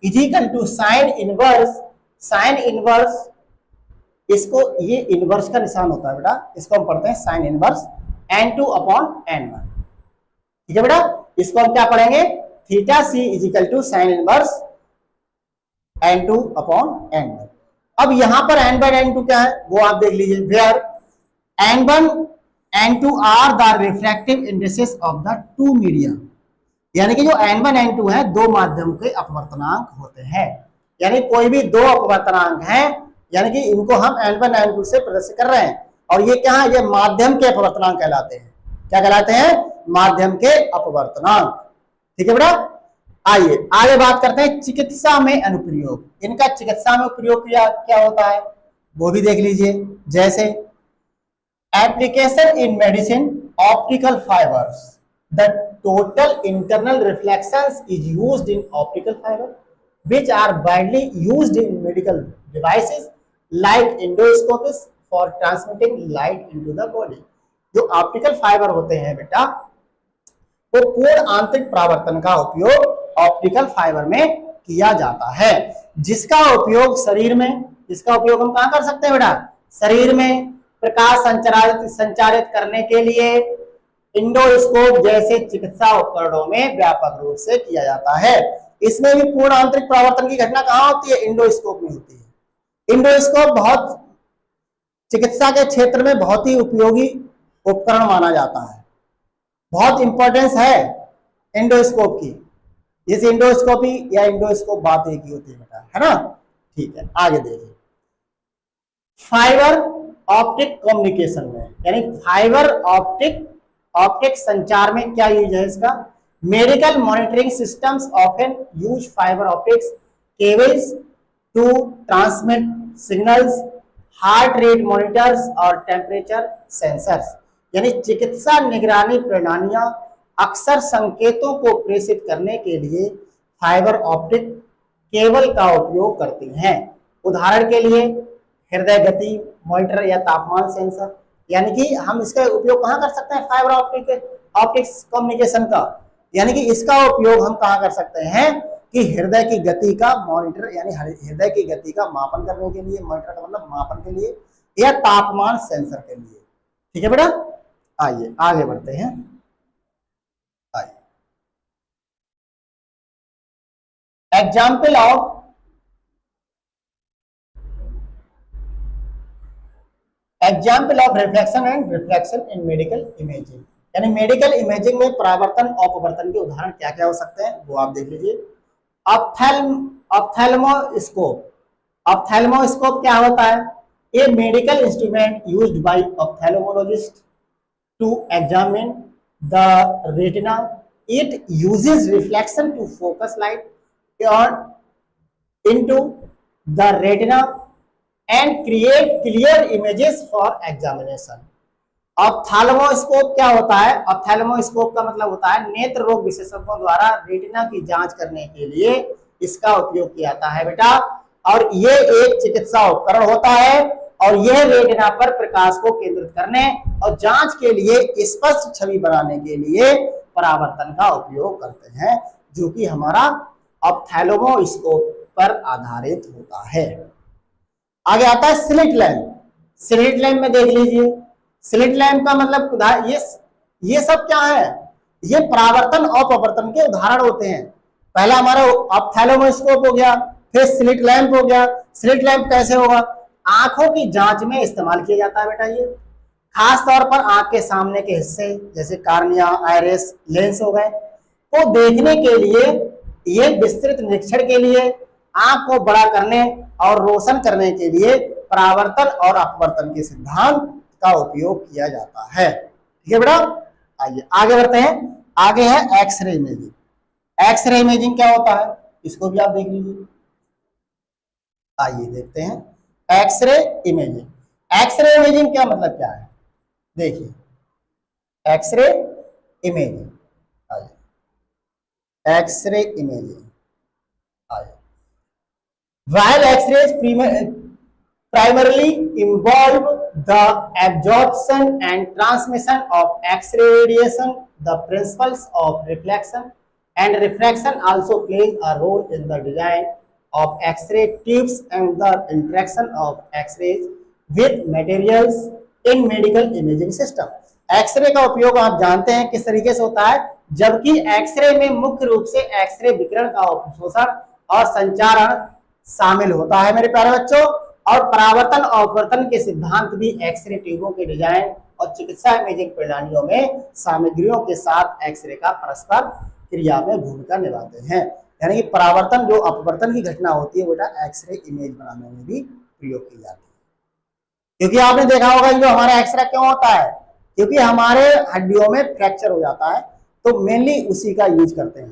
is equal to sine inverse, sine inverse, इसको ये इनवर्स का निशान होता है बेटा, इसको हम पढ़ते हैं sign inverse n2 upon n1। ठीक है बेटा, इसको हम क्या पढ़ेंगे, theta C is equal to sine inverse n2 upon n1। अब यहां पर n बाय n2 क्या है वो आप देख लीजिए। Where n1 n2 are the refractive indices of the two media, यानी कि जो n1 n2 है दो माध्यम के अपवर्तनांक होते हैं। यानी कोई भी दो अपवर्तनांक हैं, यानी कि इनको हम n1 n2 से प्रदर्शित कर रहे हैं, और ये क्या है, ये माध्यम के अपवर्तनांक कहलाते हैं। क्या कहलाते हैं, माध्यम के अपवर्तनांक। ठीक है बेटा, आइए आगे बात करते हैं चिकित्सा में अनुप्रयोग। इनका चिकित्सा में प्रयोग क्या होता है वो भी देख लीजिए। जैसे application in medicine optical fibres, the total internal reflections is used in optical fibre which are widely used in medical devices like endoscopies for transmitting light into the body। जो ऑप्टिकल फाइबर होते हैं बेटा वो पूर्ण आंतरिक परावर्तन का उपयोग ऑप्टिकल फाइबर में किया जाता है, जिसका उपयोग शरीर में, इसका उपयोग हम कहां कर सकते हैं बेटा, शरीर में प्रकाश संचारित करने के लिए इंडोस्कोप जैसे चिकित्सा उपकरणों में व्यापक रूप से किया जाता है। इसमें भी पूर्ण आंतरिक परावर्तन की घटना कहां होती है, इंडोस्कोप में होती है। इंडोस्कोप बहुत चिकित्सा के क्षेत्र में बहुत ही उपयोगी उपकरण माना जाता है, बहुत इंपॉर्टेंस है इंडोस्कोप की। जैसे इंडोस्कोपी या इंडोस्कोप बात एक ही होती है बेटा, है ना। ठीक है, आगे देखिए। फाइबर ऑप्टिक कम्युनिकेशन में, यानी फाइबर ऑप्टिक संचार में क्या यूज है इसका, medical monitoring systems often use fibre optics cables to transmit signals, heart rate monitors और टेम्परेचर सेंसर्स। यानी चिकित्सा निगरानी प्रणालियां अक्सर संकेतों को प्रेषित करने के लिए फाइबर ऑप्टिक केबल का उपयोग करती हैं। उदाहरण के लिए हृदय गति मॉनिटर या तापमान सेंसर। यानी कि हम इसका उपयोग कहां कर सकते हैं, फाइबर ऑप्टिक्स कम्युनिकेशन का, यानी कि इसका उपयोग हम कहां कर सकते हैं कि हृदय की गति का मॉनिटर यानी हृदय की गति का मापन करने के लिए, मॉनिटर का मतलब मापन के लिए, या तापमान सेंसर के लिए। ठीक है बेटा, आइए आगे बढ़ते हैं। आइए, example of reflection and reflection in medical imaging, यानी मेडिकल इमेजिंग में परावर्तन और अपवर्तन के उदाहरण क्या क्या हो सकते हैं वो आप देख लीजिए। ऑप्थेल्मोस्कोप क्या होता है? A medical instrument used by ophthalmologist to examine the retina. It uses reflection to focus light on into the retina and create clear images for examination। Ophthalmoscope क्या होता है? ऑप्थेल्मोस्कोप का मतलब होता है नेत्र रोग विशेषज्ञों द्वारा रेटिना की जांच करने के लिए इसका उपयोग किया जाता है बेटा। और ये एक चिकित्सा उपकरण होता है और यह रेटिना पर प्रकाश को केंद्रित करने और जांच के लिए स्पष्ट छवि बनाने के लिए परावर्तन का उपयोग करते हैं, जो कि हमारा ऑप्थेल्मोस्कोप पर आधारित होता है। आगे आता है स्लिट लैम्प। स्लिट लैम्प में देख लीजिए, स्लिट लैम्प का मतलब ये सब क्या है? ये परावर्तन और अपवर्तन के उदाहरण होते हैं। पहला हमारा ऑप्थेल्मोस्कोप हो गया, फिर स्लिट लैम्प हो गया। स्लिट लैम्प कैसे होगा? आंखों की जांच में इस्तेमाल किया जाता है बेटा। ये खास तौर पर आंख के सामने के हिस्से जैसे कार्निया, आइरिस, लेंस हो गए को देखने के लिए, ये विस्तृत निरीक्षण के लिए, आंख को बड़ा करने और रोशन करने के लिए परावर्तन और अपवर्तन के सिद्धांत का उपयोग किया जाता है। ठीक है बेटा, आइए आगे बढ़ते हैं। आगे है एक्सरे इमेजिंग। एक्सरे इमेजिंग क्या होता है इसको भी आप देख लीजिए। आइए देखते हैं एक्सरे इमेजिंग। एक्सरे इमेजिंग क्या मतलब क्या है? देखिए एक्सरे इमेजिंग, आइए एक्सरे इमेजिंग, आइए। While X-rays primarily involve the absorption and transmission of X-ray radiation, the principles of reflection and refraction also play a role in the design of X-ray tubes and the interaction of X-rays with materials in medical imaging system। X ray का उपयोग आप जानते हैं किस तरीके से होता है, जबकि एक्सरे में मुख्य रूप से एक्सरे विकिरण का अवशोषण और संचारण शामिल होता है मेरे प्यारे बच्चों। और परावर्तन और अपवर्तन के सिद्धांत भी एक्सरे ट्यूबों के डिजाइन और चिकित्सा इमेजिंग प्रणालियों में सामग्रियों के साथ एक्सरे का परस्पर क्रिया में भूमिका निभाते हैं। यानी कि परावर्तन जो अपवर्तन की घटना होती है बेटा एक्सरे इमेज बनाने में भी प्रयोग की जाती है। क्योंकि आपने देखा होगा जो हमारा एक्सरे क्यों होता है, क्योंकि हमारे हड्डियों में फ्रैक्चर हो जाता है, तो मेनली उसी का यूज करते हैं।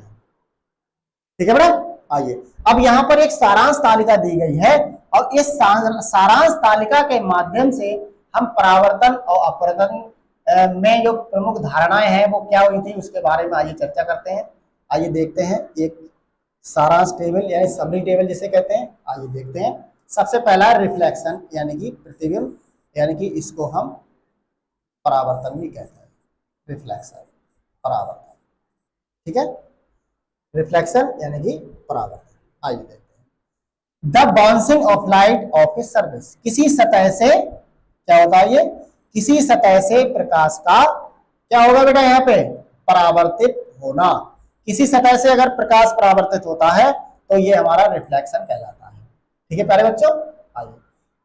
ठीक है बेटा, आइए अब यहाँ पर एक सारांश तालिका दी गई है और इस सारांश तालिका के माध्यम से हम परावर्तन और अपवर्तन में जो प्रमुख धारणाएं हैं वो क्या हुई थी उसके बारे में आइए चर्चा करते हैं। आइए देखते हैं एक सारांश टेबल यानी समरी टेबल जिसे कहते हैं। आइए देखते हैं। सबसे पहला रिफ्लेक्शन यानी कि प्रतिबिंब, यानी कि इसको हम परावर्तन भी कहते हैं। रिफ्लेक्शन, परावर्तन, ठीक है, रिफ्लेक्शन यानी कि परावर्तन। आइए देखते हैं। The bouncing off light of a surface, किसी सतह से क्या होता है, ये किसी सतह से प्रकाश का क्या होगा बेटा यहाँ पे परावर्तित होना। किसी सतह से अगर प्रकाश परावर्तित होता है तो ये हमारा रिफ्लेक्शन कहलाता है। ठीक है प्यारे बच्चों, आइए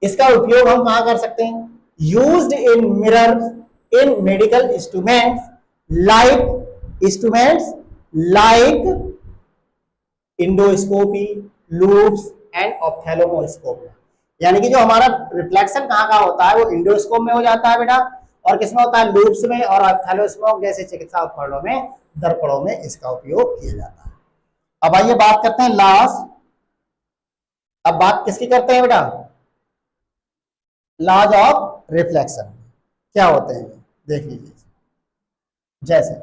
इसका उपयोग हम कहाँ कर सकते हैं? Used in mirror in medical instruments like endoscopy, loops and ophthalmoscope. यानी कि जो हमारा रिफ्लेक्शन कहाँ का होता है वो इंडोस्कोप में हो जाता है बेटा, और किसमें होता है? लूप्स में और ऑप्थेल्मोस्कोप जैसे चिकित्सा उपकरणों में, दर्पणों में इसका उपयोग किया जाता है। अब आइए बात करते हैं लॉज। अब बात किसकी करते हैं बेटा? लॉज ऑफ रिफ्लेक्शन क्या होते हैं देख लीजिए। जैसे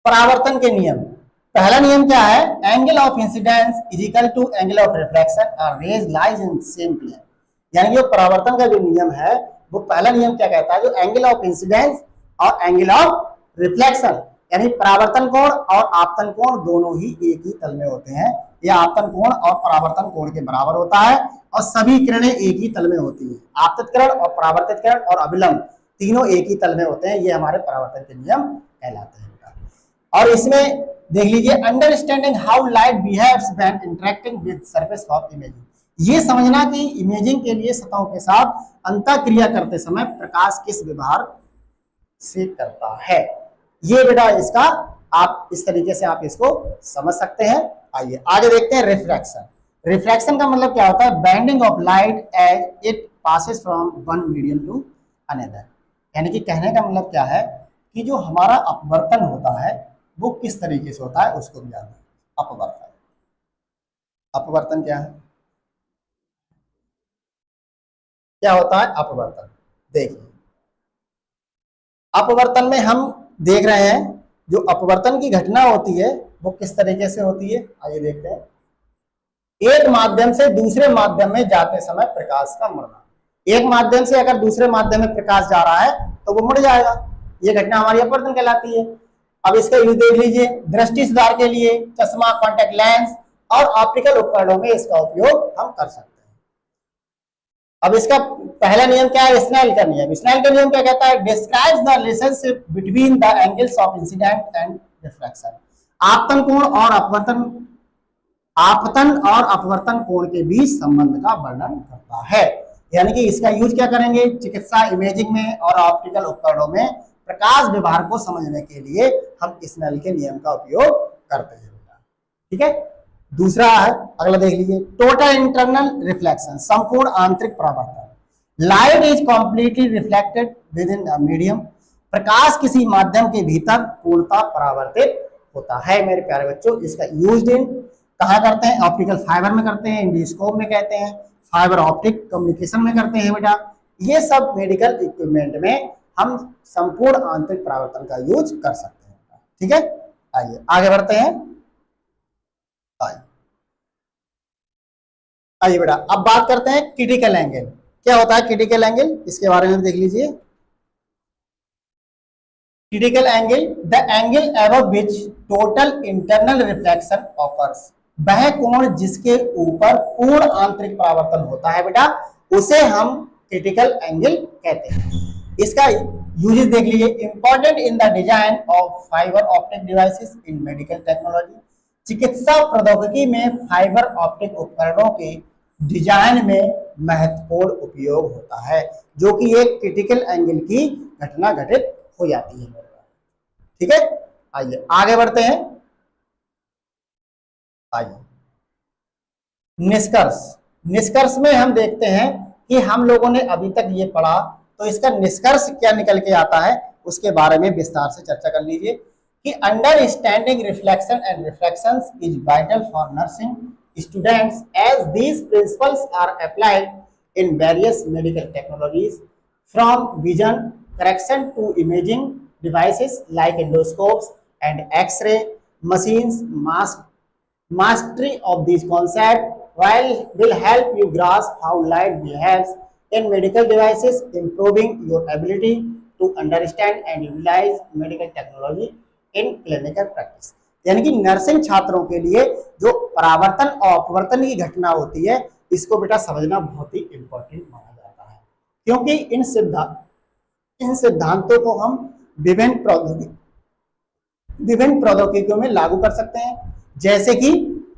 परावर्तन के नियम, पहला नियम क्या है? Angle of incidence is equal to angle of reflection और rays lies in same plane. यानी जो परावर्तन का जो नियम है वो पहला नियम क्या कहता है? जो एंगल ऑफ इंसिडेंस और एंगल ऑफ रिफ्लेक्शन यानी परावर्तन कोण और आपतन कोण दोनों ही एक ही तल में होते हैं। यह आपतन कोण और परावर्तन कोण के बराबर होता है और सभी किरणें एक ही तल में होती हैं। आपतित किरण और परावर्तित किरण और अभिलंब तीनों एक ही तल में होते हैं। ये हमारे परावर्तन के नियम कहलाते हैं। और इसमें देख लीजिए, understanding how light behaves when interacting with surface of imaging. ये समझना कि इमेजिंग के लिए सतहों के साथ अंतःक्रिया करते समय प्रकाश किस व्यवहार से करता है। ये बेटा इसका आप इस तरीके से आप इसको समझ सकते हैं। आइए आगे देखते हैं रिफ्रैक्शन। रिफ्रैक्शन का मतलब क्या होता है? Bending of light as it passes from one medium to another. यानी कि कहने का मतलब क्या है कि जो हमारा अपवर्तन होता है वो किस तरीके से होता है उसको भी जानना है। अपवर्तन, अपवर्तन क्या है, क्या होता है अपवर्तन? देखिए, अपवर्तन में हम देख रहे हैं जो अपवर्तन की घटना होती है वो किस तरीके से होती है। आइए देखते हैं। एक माध्यम से दूसरे माध्यम में जाते समय प्रकाश का मुड़ना। एक माध्यम से अगर दूसरे माध्यम में प्रकाश जा रहा है तो वो मुड़ जाएगा। ये घटना हमारी अपवर्तन कहलाती है। अब इसका यूज देख लीजिए, दृष्टि सुधार के लिए चश्मा, कॉन्टेक्ट लेंस और ऑप्टिकल उपकरणों में इसका उपयोग हम कर सकते हैं। अब इसका पहला नियम क्या है? स्नेल का नियम। स्नेल का नियम क्या कहता है? Describes the relationship between the angles of incident and refraction. आपतन कोण और अपवर्तन, आपतन और अपवर्तन कोण के बीच संबंध का वर्णन करता है। यानी कि इसका यूज क्या करेंगे? चिकित्सा, इमेजिंग में और ऑप्टिकल उपकरणों में प्रकाश व्यवहार को समझने के लिए हम स्नेल के नियम का उपयोग करते हैं। ठीक है। दूसरा है, अगला देख लीजिए, टोटल इंटरनल रिफ्लेक्शन, संपूर्ण आंतरिक परावर्तन। Light is completely reflected within the medium. प्रकाश किसी माध्यम के भीतर पूर्णतः परावर्तित होता है। मेरे प्यारे बच्चों, इसका यूज इन कहाँ करते हैं? ऑप्टिकल फाइबर में करते हैं, इंडोस्कोप में कहते हैं, फाइबर ऑप्टिक कम्युनिकेशन में करते हैं बेटा। ये सब मेडिकल इक्विपमेंट में हम संपूर्ण आंतरिक परावर्तन का यूज कर सकते हैं। ठीक है, आइए आगे बढ़ते हैं। आइए बेटा, अब बात करते हैं क्रिटिकल एंगल। क्या होता है क्रिटिकल एंगल? इसके बारे में देख लीजिए। Critical angle, the angle above which total internal reflection occurs. वह कोण जिसके ऊपर पूर्ण आंतरिक परावर्तन होता है बेटा, उसे हम क्रिटिकल एंगल कहते हैं। इसका यूजेस देख लीजिए। Important in the design of fibre optic devices in medical technology. चिकित्सा प्रौद्योगिकी में फाइबर ऑप्टिक उपकरणों के डिजाइन में महत्वपूर्ण उपयोग होता है, जो कि एक क्रिटिकल एंगल की घटना घटित हो जाती है। ठीक है, आइए आगे बढ़ते हैं। आइए निष्कर्ष। निष्कर्ष में हम देखते हैं कि हम लोगों ने अभी तक ये पढ़ा, तो इसका निष्कर्ष क्या निकल के आता है उसके बारे में विस्तार से चर्चा कर लीजिए कि understanding reflection and refractions is vital for nursing students as these principles are applied in various medical technologies from vision correction to imaging devices like endoscopes and X-ray machines. Mastery of these concepts will help you grasp how light behaves in medical devices, improving your ability to understand and utilize medical technology in clinical practice. यानी कि nursing छात्रों के लिए जो परावर्तन और अपवर्तन की घटना होती है, इसको बेटा समझना बहुत ही इंपॉर्टेंट माना जाता है, क्योंकि इन सिद्धांतों को हम विभिन्न प्रौद्योगिकियों में लागू कर सकते हैं, जैसे कि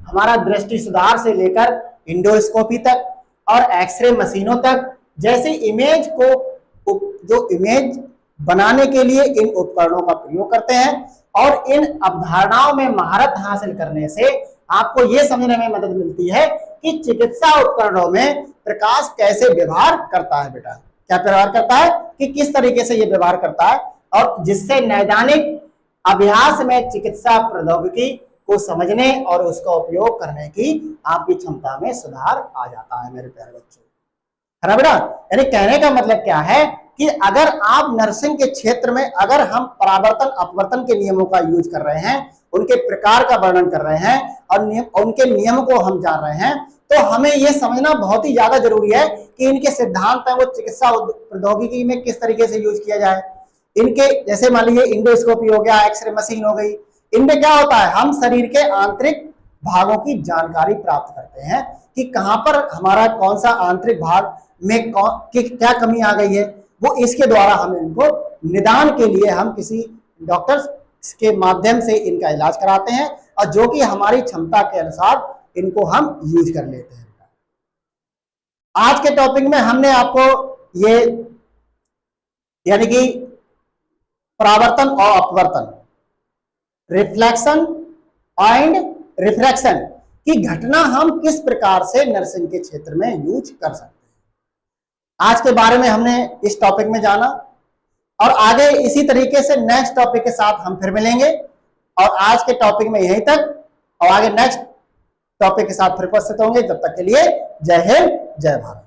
हमारा दृष्टि सुधार से लेकर इंडोस्कोपी तक और एक्सरे मशीनों तक। जैसे इमेज बनाने के लिए इन उपकरणों का प्रयोग करते हैं, और इन अवधारणाओं में महारत हासिल करने से आपको यह समझने में मदद मिलती है कि चिकित्सा उपकरणों में प्रकाश कैसे व्यवहार करता है। बेटा क्या व्यवहार करता है, कि किस तरीके से यह व्यवहार करता है, और जिससे नैदानिक अभ्यास में चिकित्सा प्रौद्योगिकी को समझने और उसका उपयोग करने की आपकी क्षमता में सुधार आ जाता है। मेरे प्यारे बच्चों, है ना बेटा? यानी कहने का मतलब क्या है कि अगर आप नर्सिंग के क्षेत्र में अगर हम परावर्तन अपवर्तन के नियमों का यूज कर रहे हैं, उनके प्रकार का वर्णन कर रहे हैं और उनके नियम को हम जान रहे हैं, तो हमें यह समझना बहुत ही ज्यादा जरूरी है कि इनके सिद्धांत है वो चिकित्सा प्रौद्योगिकी में किस तरीके से यूज किया जाए। इनके जैसे मान लीजिए इंडोस्कोपी हो गया, एक्सरे मशीन हो गई, इनमें क्या होता है, हम शरीर के आंतरिक भागों की जानकारी प्राप्त करते हैं कि कहां पर हमारा कौन सा आंतरिक भाग में क्या कमी आ गई है। वो इसके द्वारा हम इनको निदान के लिए हम किसी डॉक्टर के माध्यम से इनका इलाज कराते हैं और जो कि हमारी क्षमता के अनुसार इनको हम यूज कर लेते हैं। आज के टॉपिक में हमने आपको ये यानी कि परावर्तन और अपवर्तन, रिफ्लेक्शन एंड रिफ्रैक्शन की घटना हम किस प्रकार से नर्सिंग के क्षेत्र में यूज कर सकते हैं, आज के बारे में हमने इस टॉपिक में जाना। और आगे इसी तरीके से नेक्स्ट टॉपिक के साथ हम फिर मिलेंगे। और आज के टॉपिक में यहीं तक, और आगे नेक्स्ट टॉपिक के साथ फिर उपस्थित होंगे। तब तक के लिए जय हिंद, जय भारत।